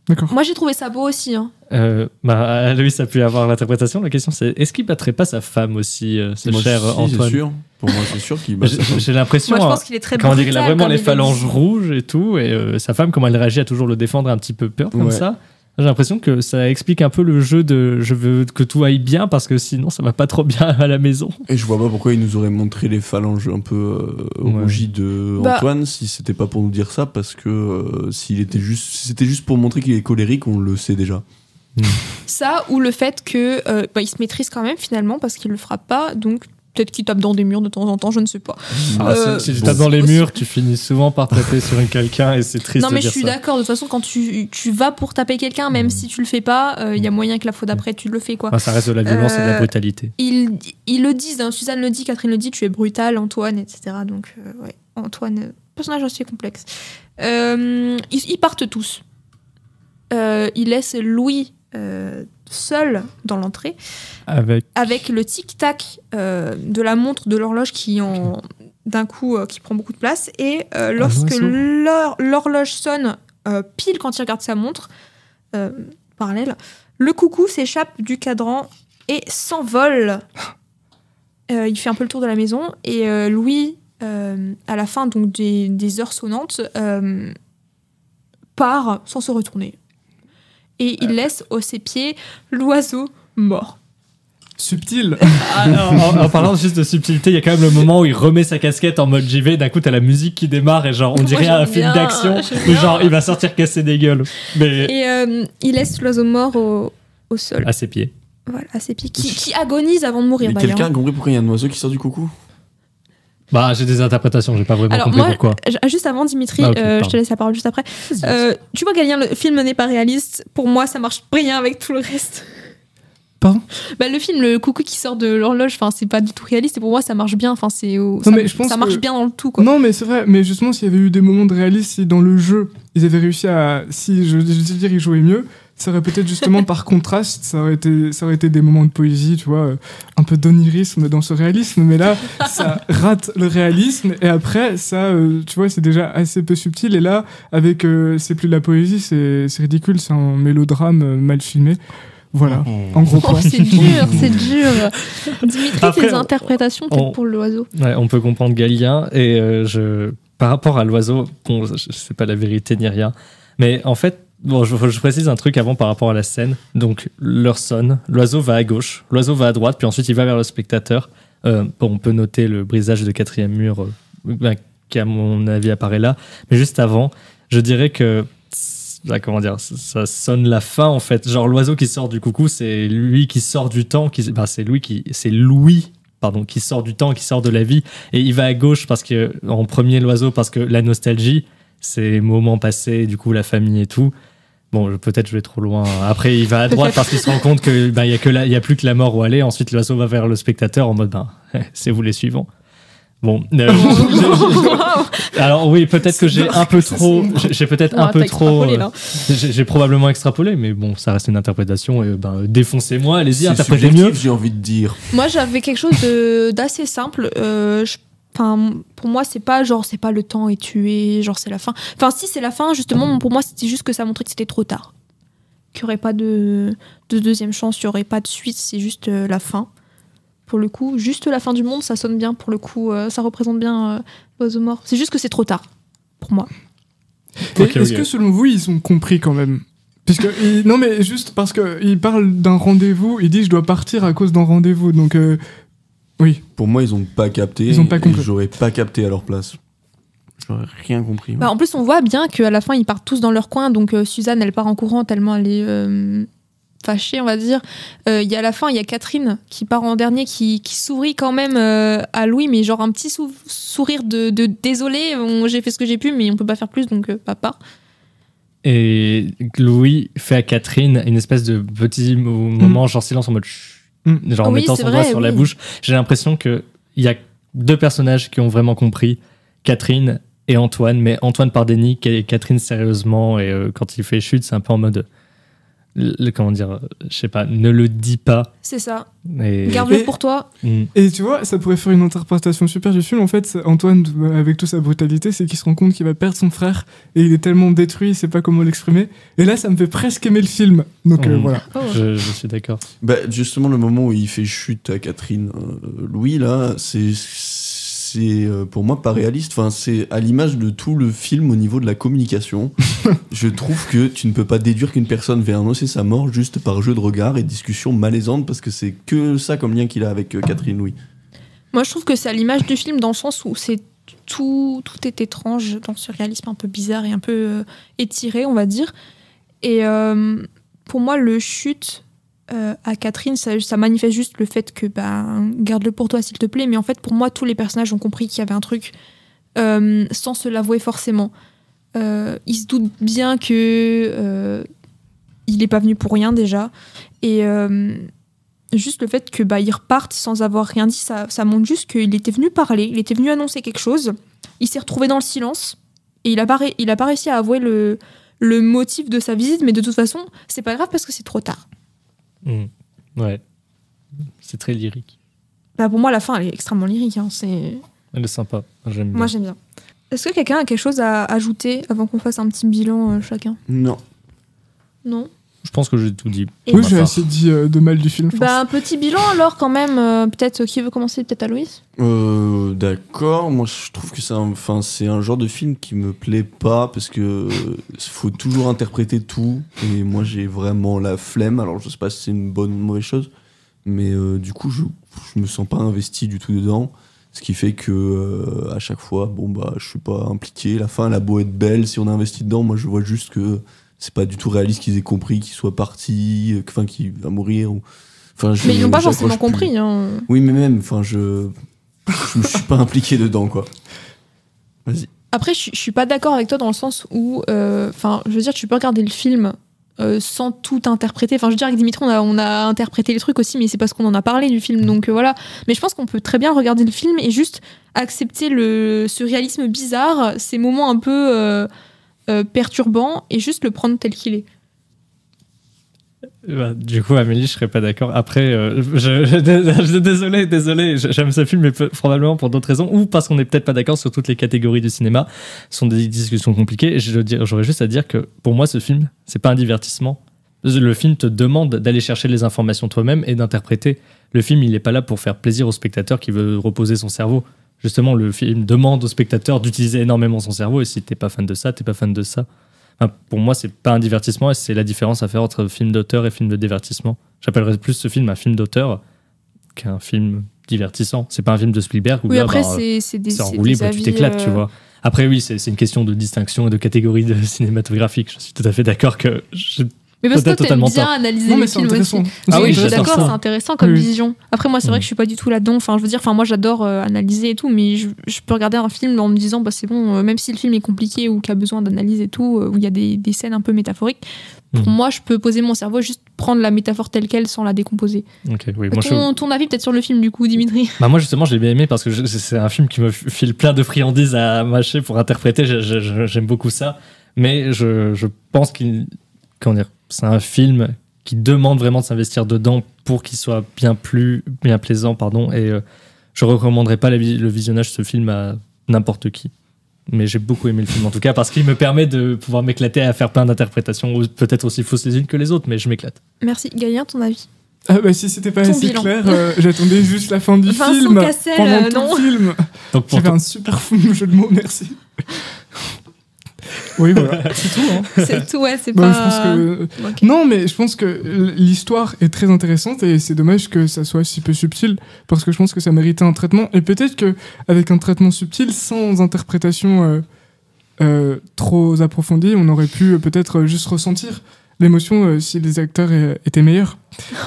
D'accord. Moi, j'ai trouvé ça beau aussi. Lui, ça a pu avoir l'interprétation. La question, c'est est-ce qu'il battrait pas sa femme aussi, ce cher Antoine? C'est sûr. Pour moi, c'est sûr qu'il bat sa femme. J'ai l'impression. Moi, je pense qu'il est très brutal. Brutal, il a vraiment les phalanges rouges et tout. Et sa femme, comment elle réagit à toujours le défendre un petit peu peur comme ça. J'ai l'impression que ça explique un peu le jeu de je veux que tout aille bien parce que sinon ça va pas trop bien à la maison. Et je vois pas pourquoi il nous aurait montré les phalanges un peu rougies de Antoine si c'était pas pour nous dire ça, parce que si c'était juste pour montrer qu'il est colérique, on le sait déjà. Ça ou le fait que il se maîtrise quand même finalement parce qu'il le frappe pas, donc peut-être qu'il tape dans des murs de temps en temps, je ne sais pas. Si tu tapes dans les murs, tu finis souvent par taper sur quelqu'un et c'est triste. Non, mais de dire je suis ça. d'accord. De toute façon, quand tu vas pour taper quelqu'un, même si tu le fais pas, il y a moyen que la fois d'après tu le fais, quoi. Ça reste de la violence et de la brutalité. Ils le disent, hein, Suzanne le dit, Catherine le dit, tu es brutal, Antoine, etc. Donc, Antoine, personnage assez complexe. Ils partent tous. Ils laissent Louis seul dans l'entrée avec le tic-tac de la montre de l'horloge qui d'un coup qui prend beaucoup de place et lorsque l'horloge sonne pile quand il regarde sa montre parallèle, le coucou s'échappe du cadran et s'envole. Il fait un peu le tour de la maison et Louis à la fin donc des heures sonnantes part sans se retourner. Et il laisse à ses pieds l'oiseau mort. Subtil. En parlant juste de subtilité, il y a quand même le moment où il remet sa casquette en mode j'y vais, d'un coup t'as la musique qui démarre et genre on dirait un film d'action où genre il va sortir casser des gueules. Mais Et il laisse l'oiseau mort au sol. à ses pieds. Voilà, à ses pieds. Qui agonise avant de mourir Mais d'ailleurs. quelqu'un a compris pourquoi il y a un oiseau qui sort du coucou? Bah j'ai des interprétations, j'ai pas vraiment Alors compris moi, pourquoi. juste avant Dimitri, Ah, ok, je pardon. te laisse la parole juste après. Tu vois Galien, le film n'est pas réaliste. Pour moi, ça marche rien avec tout le reste. Pardon? Bah, le film, le coucou qui sort de l'horloge, enfin, c'est pas du tout réaliste. Et pour moi, ça marche bien. Enfin, mais je pense ça marche que- bien dans le tout, quoi. Non, mais c'est vrai. Mais justement, s'il y avait eu des moments de réalisme, si dans le jeu, ils avaient réussi à. Si, je veux dire, ils jouaient mieux, ça aurait peut-être justement par contraste, ça aurait été des moments de poésie, tu vois, un peu d'onirisme dans ce réalisme. Mais là, ça rate le réalisme. Et après, ça, tu vois, c'est déjà assez peu subtil. Et là, avec c'est plus de la poésie, c'est ridicule, c'est un mélodrame mal filmé. Voilà, en gros Oh, plan. c'est dur, c'est dur. Dimitri, Après, tes interprétations, peut-être pour l'oiseau. Ouais, on peut comprendre Galien et par rapport à l'oiseau, bon, je sais pas la vérité ni rien, mais en fait, bon, je précise un truc avant par rapport à la scène. Donc l'heure sonne, l'oiseau va à gauche, l'oiseau va à droite, puis ensuite il va vers le spectateur. Bon, on peut noter le brisage de quatrième mur qui à mon avis apparaît là, mais juste avant, je dirais que comment dire, ça sonne la fin en fait. Genre l'oiseau qui sort du coucou, c'est lui qui sort du temps, c'est Louis pardon, qui sort du temps, qui sort de la vie, et il va à gauche parce que en premier l'oiseau parce que la nostalgie, c'est moments passés, du coup la famille et tout. Bon, peut-être je vais trop loin. Après, il va à droite parce qu'il se rend compte que il y a plus que la mort où aller. Ensuite, l'oiseau va vers le spectateur en mode c'est vous les suivants. Bon, alors oui, peut-être que j'ai un peu trop, j'ai peut-être un peu trop, j'ai probablement extrapolé, mais bon, ça reste une interprétation et défoncez-moi, allez-y, C'est interprétez subjectif, mieux. j'ai envie de dire. Moi, j'avais quelque chose d'assez simple. Pour moi, c'est pas le temps est tué, genre c'est la fin. Enfin, si c'est la fin, justement, pour moi, c'était juste que ça montrait que c'était trop tard. Qu'il n'y aurait pas de deuxième chance, il n'y aurait pas de suite, c'est juste la fin. Pour le coup, juste la fin du monde, ça sonne bien. Pour le coup, ça représente bien l'oiseau mort. C'est juste que c'est trop tard, pour moi. Est-ce que selon vous, ils ont compris quand même? Non, mais juste parce qu'ils parlent d'un rendez-vous, ils disent je dois partir à cause d'un rendez-vous. Donc, oui. Pour moi, ils ont pas capté. Ils ont pas compris. Et j'aurais pas capté à leur place. J'aurais rien compris. En plus, on voit bien qu'à la fin, ils partent tous dans leur coin. Donc, Suzanne, elle part en courant tellement elle est fâchée, on va dire. À la fin, il y a Catherine qui part en dernier, qui sourit quand même à Louis, mais genre un petit sourire de désolé, j'ai fait ce que j'ai pu, mais on peut pas faire plus, donc papa. Et Louis fait à Catherine une espèce de petit moment, genre silence en mode genre en mettant son doigt sur la bouche. J'ai l'impression qu'il y a deux personnages qui ont vraiment compris, Catherine et Antoine, mais Antoine par déni, Catherine sérieusement, et quand il fait chute, c'est un peu en mode comment dire, je sais pas, ne le dis pas. C'est ça. Et... Garde-le pour toi. Et tu vois, ça pourrait faire une interprétation super du film. En fait, Antoine, avec toute sa brutalité, c'est qu'il se rend compte qu'il va perdre son frère et il est tellement détruit, il sait pas comment l'exprimer. Et là, ça me fait presque aimer le film. Donc voilà. Oh. Je suis d'accord. Bah, justement, le moment où il fait chute à Catherine, Louis, là, c'est pour moi pas réaliste. Enfin, c'est à l'image de tout le film au niveau de la communication. Je trouve que tu ne peux pas déduire qu'une personne va annoncer sa mort juste par jeu de regard et discussion malaisante, parce que c'est que ça comme lien qu'il a avec Catherine Louis. Moi, je trouve que c'est à l'image du film dans le sens où c'est tout est étrange dans ce réalisme un peu bizarre et un peu étiré, on va dire. Et pour moi, le chute à Catherine, ça manifeste juste le fait que garde-le pour toi s'il te plaît, mais en fait pour moi tous les personnages ont compris qu'il y avait un truc sans se l'avouer forcément. Ils se doutent bien que il est pas venu pour rien déjà, et juste le fait que ils repartent sans avoir rien dit, ça montre juste qu'il était venu parler, il était venu annoncer quelque chose, il s'est retrouvé dans le silence et il a pas réussi à avouer le motif de sa visite, mais de toute façon c'est pas grave parce que c'est trop tard. Ouais, c'est très lyrique. Pour moi, la fin, elle est extrêmement lyrique. Elle est sympa, j'aime bien. Moi, j'aime bien. Est-ce que quelqu'un a quelque chose à ajouter avant qu'on fasse un petit bilan chacun? Non. Non. Je pense que j'ai tout dit. Oui, j'ai assez dit de mal du film, je pense. Un petit bilan alors quand même. Peut-être qui veut commencer? Peut-être Aloïs? D'accord. Moi, je trouve que c'est un genre de film qui me plaît pas parce que faut toujours interpréter tout. Et moi, j'ai vraiment la flemme. Alors, je sais pas si c'est une bonne ou une mauvaise chose. Mais du coup, je me sens pas investi du tout dedans. Ce qui fait que à chaque fois, je suis pas impliqué. La fin, elle a beau être belle, si on a investi dedans, moi je vois juste que c'est pas du tout réaliste qu'ils aient compris qu'il soit parti, qu'il va mourir. Mais ils n'ont pas forcément compris. Hein. Oui, mais même, je me suis pas impliqué dedans, quoi. Vas-y. Après, je suis pas d'accord avec toi dans le sens où, je veux dire, tu peux regarder le film sans tout interpréter. Enfin, je veux dire, avec Dimitri, on a interprété les trucs aussi, mais c'est parce qu'on en a parlé du film. Donc voilà. Mais je pense qu'on peut très bien regarder le film et juste accepter ce réalisme bizarre, ces moments un peu perturbants, et juste le prendre tel qu'il est. Du coup, Amélie, je serais pas d'accord. Après, désolé, j'aime ce film, mais probablement pour d'autres raisons, ou parce qu'on est peut-être pas d'accord sur toutes les catégories du cinéma. Ce sont des discussions compliquées. Et j'aurais juste à dire que pour moi, ce film, c'est pas un divertissement. Le film te demande d'aller chercher les informations toi-même et d'interpréter. Le film, il est pas là pour faire plaisir au spectateur qui veut reposer son cerveau. Justement, le film demande au spectateur d'utiliser énormément son cerveau, et si t'es pas fan de ça, t'es pas fan de ça. Enfin, pour moi, c'est pas un divertissement, et c'est la différence à faire entre film d'auteur et film de divertissement. J'appellerais plus ce film un film d'auteur qu'un film divertissant. C'est pas un film de Spielberg où après, c'est en roue libre, tu t'éclates, tu vois. Après, oui, c'est une question de distinction et de catégorie de cinématographique. Je suis tout à fait d'accord que mais parce que toi, t'aimes bien analyser les films aussi. Ah oui, je suis d'accord, ça. c'est intéressant comme vision. Après, moi, c'est vrai que je suis pas du tout là-dedans. Enfin, je veux dire, moi, j'adore analyser et tout, mais je peux regarder un film en me disant, c'est bon, même si le film est compliqué ou qu'il a besoin d'analyse et tout, où il y a des scènes un peu métaphoriques, pour moi, je peux poser mon cerveau, juste prendre la métaphore telle quelle sans la décomposer. Okay, oui, ton avis peut-être sur le film, du coup, Dimitri? Moi, justement, j'ai bien aimé parce que c'est un film qui me file plein de friandises à mâcher pour interpréter. J'aime beaucoup ça. Mais je pense c'est un film qui demande vraiment de s'investir dedans pour qu'il soit bien plaisant, et je recommanderais pas le visionnage de ce film à n'importe qui. Mais j'ai beaucoup aimé le film en tout cas parce qu'il me permet de pouvoir m'éclater à faire plein d'interprétations, ou peut-être aussi fausses les unes que les autres, mais je m'éclate. Merci. Gaïen, ton avis? Si c'était pas assez clair, j'attendais juste la fin du Vincent film. Cassel, pendant tout le film. Donc j'avais un super jeu de mots, merci. Oui, voilà, c'est tout. Hein. C'est tout, ouais, c'est pas... Je pense que... Okay. Non, mais je pense que l'histoire est très intéressante et c'est dommage que ça soit si peu subtil, parce que je pense que ça méritait un traitement. Et peut-être qu'avec un traitement subtil, sans interprétation trop approfondie, on aurait pu peut-être juste ressentir l'émotion si les acteurs étaient meilleurs.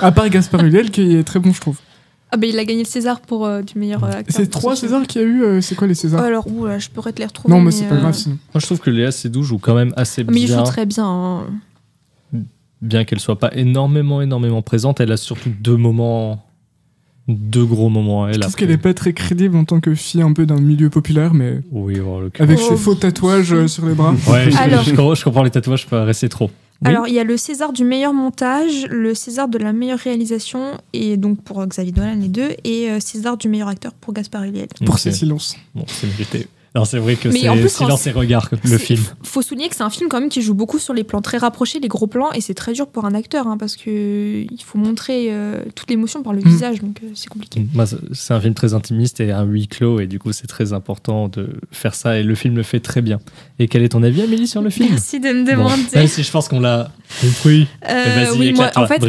À part Gaspard Ulliel, qui est très bon, je trouve. Il a gagné le César pour du meilleur acteur. C'est 3 Césars qu'il y a eu. C'est quoi les Césars? Alors, je pourrais te les retrouver. Non, mais c'est pas grave sinon. Moi, je trouve que Léa Seydoux joue quand même assez bien. Mais il joue très bien. Hein. Bien qu'elle soit pas énormément présente, elle a surtout deux gros moments à elle. Je trouve qu'elle est pas très crédible en tant que fille un peu d'un milieu populaire, mais oui, avec ses faux tatouages sur les bras. Ouais, je comprends les tatouages, pas rester trop. Oui. Alors, il y a le César du meilleur montage, le César de la meilleure réalisation, et donc pour Xavier Dolan, les deux, et César du meilleur acteur pour Gaspard Ulliel. Pour ses silences. Bon, c'est mérité. Alors, c'est vrai que c'est silence et regard, le film. Faut souligner que c'est un film quand même qui joue beaucoup sur les plans très rapprochés, les gros plans, et c'est très dur pour un acteur, parce que il faut montrer toute l'émotion par le visage, donc c'est compliqué. Moi, c'est un film très intimiste et un huis clos, et du coup, c'est très important de faire ça, et le film le fait très bien. Et quel est ton avis, Amélie, sur le film? Merci de me demander. Même si je pense qu'on l'a compris. Vas-y, oui, moi, en fait,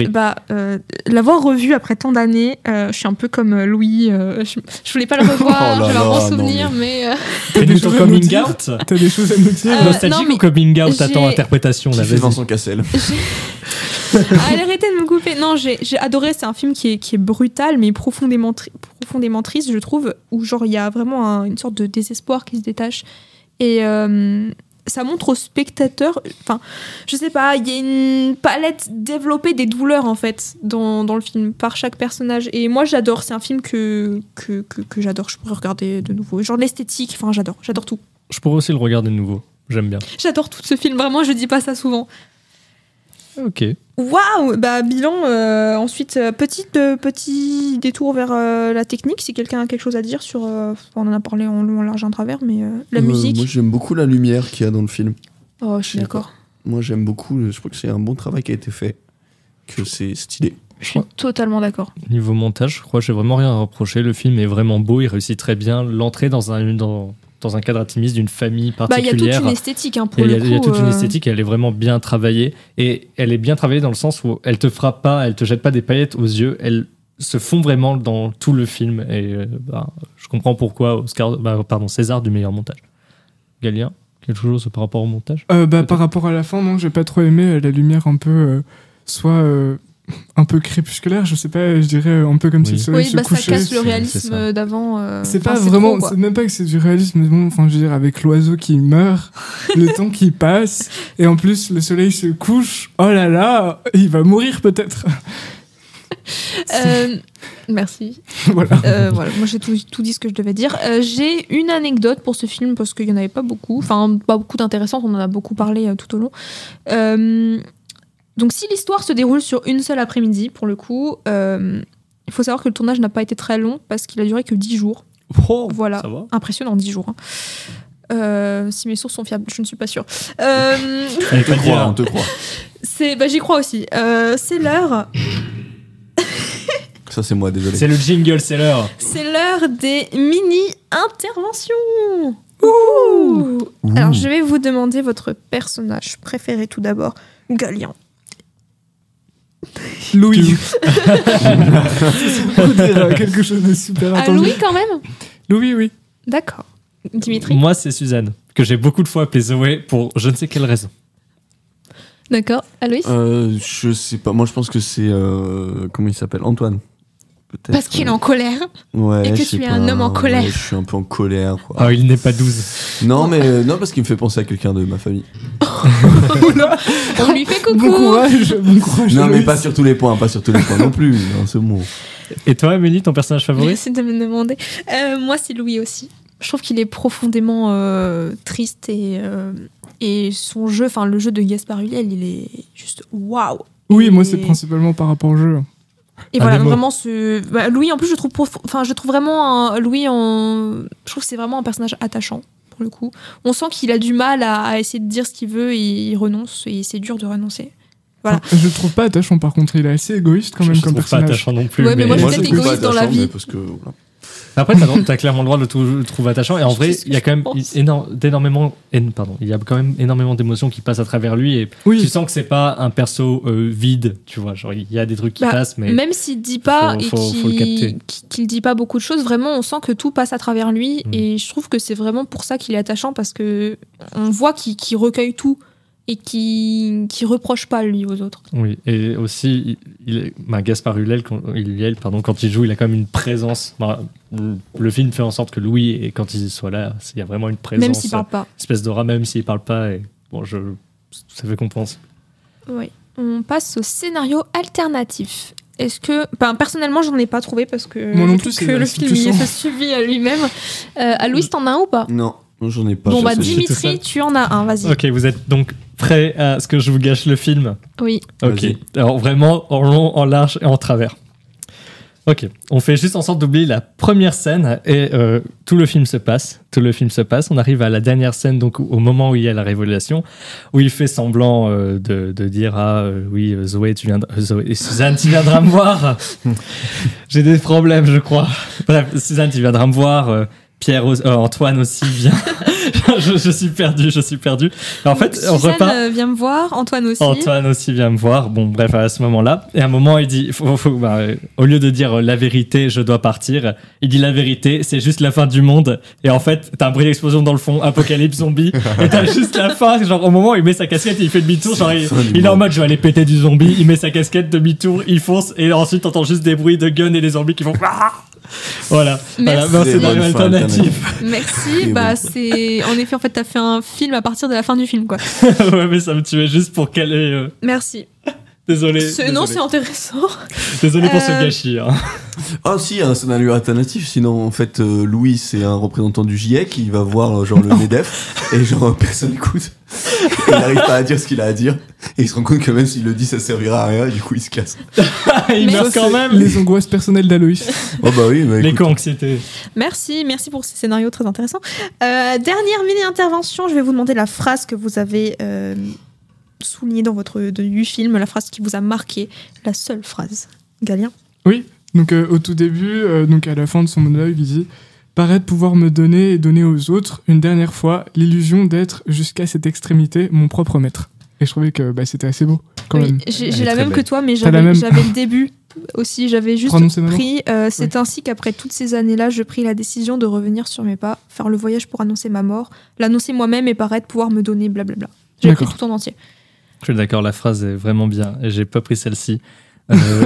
l'avoir revu après tant d'années, je suis un peu comme Louis. Je voulais pas le revoir, j'avais un bon souvenir, mais. T'as des choses coming out. T'as des choses à nous dire. Nostalgique ou coming out? T'attends interprétation là. Vincent Cassel. Arrêtez de me couper. Non, j'ai adoré. C'est un film qui est brutal, mais profondément triste, je trouve. Où genre il y a vraiment une sorte de désespoir qui se détache. Et ça montre au spectateur, je sais pas, il y a une palette développée des douleurs en fait dans le film par chaque personnage. Et moi j'adore, c'est un film que j'adore, je pourrais regarder de nouveau. Genre l'esthétique, j'adore tout. Je pourrais aussi le regarder de nouveau, j'aime bien. J'adore tout ce film, vraiment, je dis pas ça souvent. Ok. Waouh, bilan. Ensuite, petit détour vers la technique. Si quelqu'un a quelque chose à dire sur, on en a parlé en long, en large, en travers, mais la musique. Moi, j'aime beaucoup la lumière qu'il y a dans le film. Oh, je suis d'accord. Moi, j'aime beaucoup. Je trouve que c'est un bon travail qui a été fait, que c'est stylé. Je suis totalement d'accord. Niveau montage, je crois que j'ai vraiment rien à reprocher. Le film est vraiment beau, il réussit très bien. L'entrée dans un cadre intimiste d'une famille particulière. Il y a toute une esthétique pour le coup. Il y a toute une esthétique et elle est vraiment bien travaillée. Et elle est bien travaillée dans le sens où elle te frappe pas, elle te jette pas des paillettes aux yeux. se font vraiment dans tout le film. Et je comprends pourquoi César du meilleur montage. Galien, quelque chose par rapport au montage? Par rapport à la fin, non, j'ai pas trop aimé la lumière un peu, soit un peu crépusculaire, je sais pas, je dirais un peu comme si le soleil se couchait. Ça casse le C'est réalisme ça. d'avant. C'est pas vraiment, c'est même pas que c'est du réalisme, mais bon, enfin, je veux dire, avec l'oiseau qui meurt, le temps qui passe, et en plus le soleil se couche, oh là là, il va mourir peut-être. Merci. Voilà. Voilà, moi j'ai tout dit ce que je devais dire. J'ai une anecdote pour ce film parce qu'il n'y en avait pas beaucoup, enfin pas beaucoup d'intéressantes, on en a beaucoup parlé tout au long. Donc si l'histoire se déroule sur une seule après-midi, pour le coup, il faut savoir que le tournage n'a pas été très long parce qu'il a duré que 10 jours. Oh, Voilà, ça va. impressionnant, 10 jours. Si mes sources sont fiables, je ne suis pas sûre. On te croit, on te croit. J'y crois aussi. C'est l'heure. Ça, c'est moi, désolé. C'est le jingle, c'est l'heure. C'est l'heure des mini-interventions. Ouh. Alors, je vais vous demander votre personnage préféré tout d'abord. Galien. Louis. Faut dire quelque chose de super Ah, attendu. Louis quand même. Louis, oui. D'accord. Dimitri. Moi, c'est Suzanne, que j'ai beaucoup de fois appelée Zoé pour je ne sais quelle raison. D'accord. Aloïs. Je sais pas. Moi, je pense que c'est. Comment il s'appelle? Antoine. Peut-être. Parce qu'il est en colère. Ouais, et que je sais tu es pas. un homme en colère. Ouais, je suis un peu en colère, quoi. Oh, il n'est pas 12. Non, mais non, parce qu'il me fait penser à quelqu'un de ma famille. On lui fait coucou. Bon courage, bon courage. Non, mais Louis. pas sur tous les points, pas sur tous les points non plus. Non, c'est bon. Et toi, Amélie, ton personnage favori? Merci de me demander. Moi, c'est Louis aussi. Je trouve qu'il est profondément triste et son jeu, enfin le jeu de Gaspard Ulliel, il est juste waouh. Oui, Et- moi c'est principalement par rapport au jeu. Et Ah, voilà, des mots. vraiment Louis en plus je trouve vraiment je trouve que c'est vraiment un personnage attachant pour le coup. On sent qu'il a du mal à essayer de dire ce qu'il veut et il renonce et c'est dur de renoncer. Voilà. Je le trouve pas attachant par contre, il est assez égoïste quand même Je comme trouve pas personnage. attachant non plus. Ouais, mais moi, je suis je peut-être le trouve pas égoïste dans la attachant, vie. mais parce que, voilà. Après, t'as clairement le droit de le trouver attachant. Et en vrai, C'est ce que il y a je quand même pense. il y a quand même énormément d'émotions qui passent à travers lui. Et Oui, tu sens que c'est pas un perso vide, tu vois. Genre, il y a des trucs qui Bah, passent, mais Même s'il dit pas faut le capter. qu'il dit pas beaucoup de choses, vraiment on sent que tout passe à travers lui Mm. et je trouve que c'est vraiment pour ça qu'il est attachant parce que on voit qu'il recueille tout et qu'il reproche pas lui aux autres. oui. Et aussi, Gaspard Ulliel, quand il joue, il a quand même une présence. Le film fait en sorte que Louis, et quand il soit là, il y a vraiment une présence, Même s'il parle pas. espèce d'aura, même s'il parle pas. Et bon, ça fait qu'on pense. Oui. On passe au scénario alternatif. Est-ce que, personnellement, j'en ai pas trouvé parce que Moi non je plus, trouve c'est que le assez film il touchant. se suffit à lui-même. À Louis, t'en as un ou pas? Non, j'en ai pas. Bon bah ça, c'est- tout Dimitri, seul. tu en as un, vas-y. Ok, vous êtes donc prêts à ce que je vous gâche le film? Oui. Ok. Vas-y. Alors vraiment en long, en large et en travers. Ok. On fait juste en sorte d'oublier la première scène et tout le film se passe. On arrive à la dernière scène, donc au moment où il y a la révélation, où il fait semblant de dire oui Zoé, Suzanne, tu viendras me voir. J'ai des problèmes, je crois. Bref, Suzanne, tu viendras me voir. Antoine aussi vient. je suis perdu. En fait, on Suzanne repart. vient me voir, Antoine aussi. Antoine aussi vient me voir. Bon, bref, à ce moment-là. Et à un moment, il dit, au lieu de dire la vérité, je dois partir, il dit la vérité, c'est juste la fin du monde. Et en fait, t'as un bruit d'explosion dans le fond, apocalypse zombie. Et t'as juste la fin, genre au moment où il met sa casquette et il fait demi-tour, genre il est en mode je vais aller péter du zombie, il met sa casquette, demi-tour, il fonce, et ensuite t'entends juste des bruits de guns et les zombies qui font. Voilà. Merci. Voilà, Des c'est bonnes dans fins l'alternative. Merci. Et Bah bon. c'est en effet en fait t'as fait un film à partir de la fin du film quoi. Ouais, mais ça me tuait juste pour caler. Merci. Désolé. Non, désolé. c'est intéressant. Désolé pour ce Euh, gâchis. Hein. Ah si, un scénario alternatif. Sinon, en fait, Louis, c'est un représentant du GIEC. Il va voir genre le MEDEF et genre personne n'écoute. Il n'arrive pas à dire ce qu'il a à dire. Et il se rend compte que même s'il le dit, ça servira à rien. Et du coup, il se casse. Il Mais meurt Ça, quand c'est même. les angoisses personnelles d'Aloïs. Oh bah oui, bah, écoute. L'éco-anxiété. Merci pour ces scénarios très intéressants. Dernière mini-intervention, je vais vous demander la phrase que vous avez soulignée dans du film, la phrase qui vous a marqué, la seule phrase. Galien. Oui, donc au tout début, donc à la fin de son monologue, il dit « Paraît pouvoir me donner et donner aux autres, une dernière fois, l'illusion d'être jusqu'à cette extrémité mon propre maître. » Et je trouvais que c'était assez beau, quand Oui, même. j'ai Elle est la très même belle. que toi, mais T'as la même. j'avais le début aussi, j'avais juste Prononcer ma mort. pris. C'est ainsi qu'après toutes ces années-là, je pris la décision de revenir sur mes pas, faire le voyage pour annoncer ma mort, l'annoncer moi-même et paraître pouvoir me donner blablabla. J'ai pris D'accord. tout en entier. Je suis d'accord, la phrase est vraiment bien. Et j'ai pas pris celle-ci.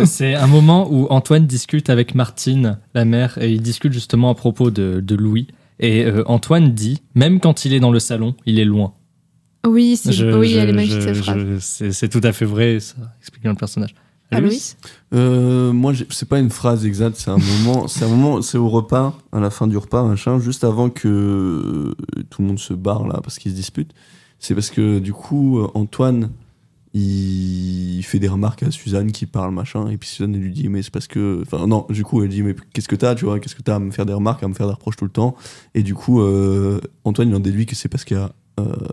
C'est un moment où Antoine discute avec Martine, la mère, et il discute justement à propos de Louis. Et Antoine dit, même quand il est dans le salon, il est loin. Oui, elle est magique cette phrase. C'est tout à fait vrai, ça explique bien le personnage. Aloïs Moi, c'est pas une phrase exacte, c'est un moment, c'est au repas, à la fin du repas, machin, juste avant que tout le monde se barre là, parce qu'ils se disputent. C'est parce que du coup, Antoine, il fait des remarques à Suzanne qui parle, machin, et puis Suzanne elle lui dit, mais c'est parce que. Enfin, non, du coup, elle dit, mais qu'est-ce que t'as, tu vois, qu'est-ce que t'as à me faire des remarques, à me faire des reproches tout le temps. Et du coup, Antoine, il en déduit que c'est parce qu'il y a,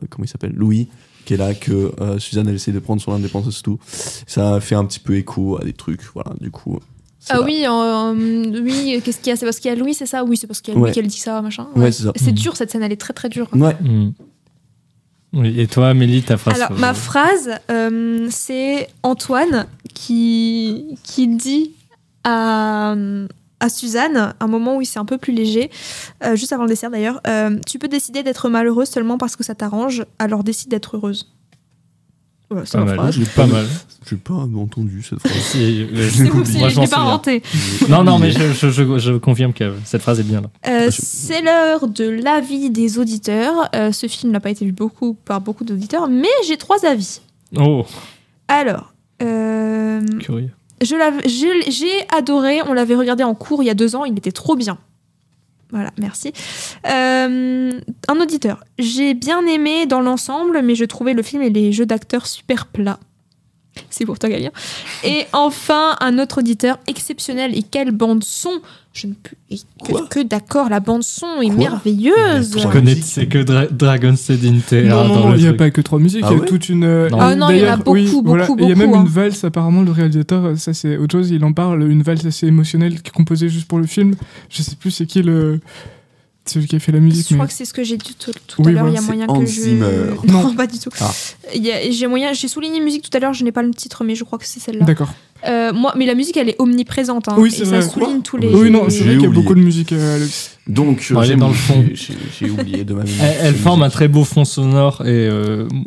comment il s'appelle, Louis, qui est là, que Suzanne, elle essaie de prendre son indépendance et tout. Ça fait un petit peu écho à des trucs, voilà, du coup. Ah là. oui, oui, qu'est-ce qu'il y a? C'est parce qu'il y a Louis, c'est ça? Oui, c'est parce qu'il y a Louis Ouais. qu'elle dit ça, machin. Ouais, c'est ça. C'est dur, cette scène, elle est très très dure. Ouais. Oui, et toi, Amélie, ta phrase Alors, ma phrase, c'est Antoine qui dit à Suzanne, un moment où il s'est un peu plus léger, juste avant le dessert d'ailleurs, tu peux décider d'être malheureuse seulement parce que ça t'arrange, alors décide d'être heureuse. Voilà, c'est Pas ma mal, phrase. J'ai pas mal. J'ai pas entendu cette phrase. Si, C'est vous, moi, je j'en l'ai pas souviens. inventé. Non, mais je confirme que cette phrase est bien là. C'est l'heure de l'avis des auditeurs. Ce film n'a pas été vu par beaucoup d'auditeurs, mais j'ai 3 avis. Oh, Alors, curieux. j'ai adoré, on l'avait regardé en cours il y a 2 ans, il était trop bien. Voilà, merci. Un auditeur. J'ai bien aimé dans l'ensemble, mais je trouvais le film et les jeux d'acteurs super plats. C'est pour toi, Galien. Et enfin, un autre auditeur exceptionnel. Et quelle bande-son! Je ne peux... que d'accord, la bande-son est Quoi? merveilleuse. Je connais, c'est que Dragon Sedinte. Non, il n'y a pas que 3 musiques, Ah il y a ouais toute une. Ah non, il y en a beaucoup, beaucoup, Il y a même beaucoup, une valse, apparemment, le réalisateur, ça c'est autre chose, il en parle, une valse assez émotionnelle qui est composée juste pour le film. Je sais plus c'est qui celui qui a fait la musique. Je mais- crois que c'est ce que j'ai dit tout Oui, à l'heure. Il y a voilà, moyen Hans que Zimmer. je. Non. Non, pas du tout. Ah. J'ai souligné musique tout à l'heure, je n'ai pas le titre, mais je crois que c'est celle-là. D'accord. Mais la musique, elle est omniprésente. Hein, Oui, et c'est ça vrai. souligne tous les. Oui, non, c'est J'ai vrai qu'il y a oublié. beaucoup de musique, Alex. Donc, Bon, elle est dans le fond. J'ai oublié de ma mémoire. Elle forme un très beau fond sonore et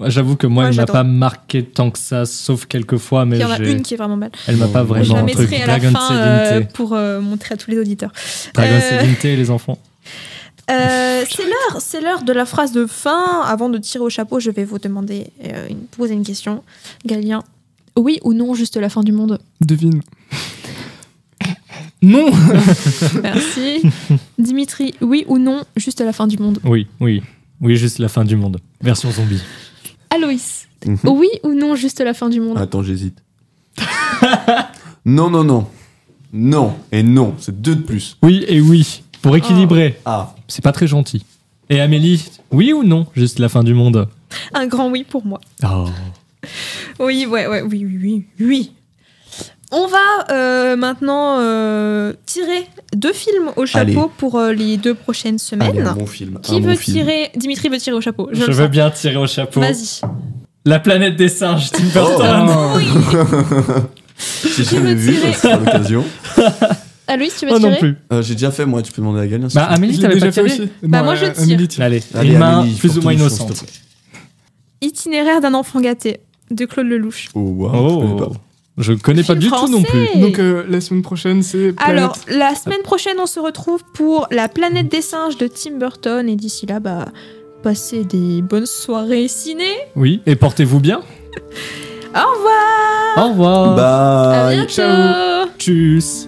j'avoue que moi, Ouais, elle m'a j'adore. pas marqué tant que ça, sauf quelques fois, mais Il y en a une qui est vraiment belle. elle m'a pas Moi, Je vraiment la un truc. mettrai à la Dragon fin Sedinte. pour montrer à tous les auditeurs. Dragon Euh, Sedinte et les enfants. C'est l'heure de la phrase de fin. Avant de tirer au chapeau, je vais vous demander, poser une question. Galien, oui ou non, juste la fin du monde? Devine. Non. Merci. Dimitri, oui ou non, juste la fin du monde? Oui, juste la fin du monde. Version zombie. Aloïs, Mhm. oui ou non, juste la fin du monde? Attends, j'hésite. Non, non, non. Non et non, c'est 2 de plus. Oui et oui, pour équilibrer. Ah, C'est pas très gentil. Et Amélie, oui ou non, juste la fin du monde? Un grand oui pour moi. Oh. Oui. On va maintenant tirer 2 films au chapeau Allez. pour les 2 prochaines semaines. allez, un bon film. Qui veut tirer? Dimitri veut tirer au chapeau. Je le veux sens. bien tirer au chapeau. Vas-y. La planète des singes, Tim Burton. J'ai jamais vu, tirer. ça sera l'occasion. Aloïs, tu veux Oh non tirer? plus. J'ai déjà fait, moi, tu peux demander à Galien. si Bah tu veux. Amélie, Je l'ai t'avais déjà pas fait tiré aussi. Bah, Non, moi, je tire. Amélie tire. Allez, Allez, une main Amélie, plus ou porte moins une chance, innocente. s'il te plaît. Itinéraire d'un enfant gâté de Claude Lelouch. Oh, wow, je connais pas. Je connais pas Film du tout non plus. français. Donc la semaine prochaine, c'est. Alors, la semaine prochaine, on se retrouve pour La planète des singes de Tim Burton. Et d'ici là, bah, passez des bonnes soirées ciné. Oui, et portez-vous bien. Au revoir. Au revoir. À Bye. bientôt. Tchuss.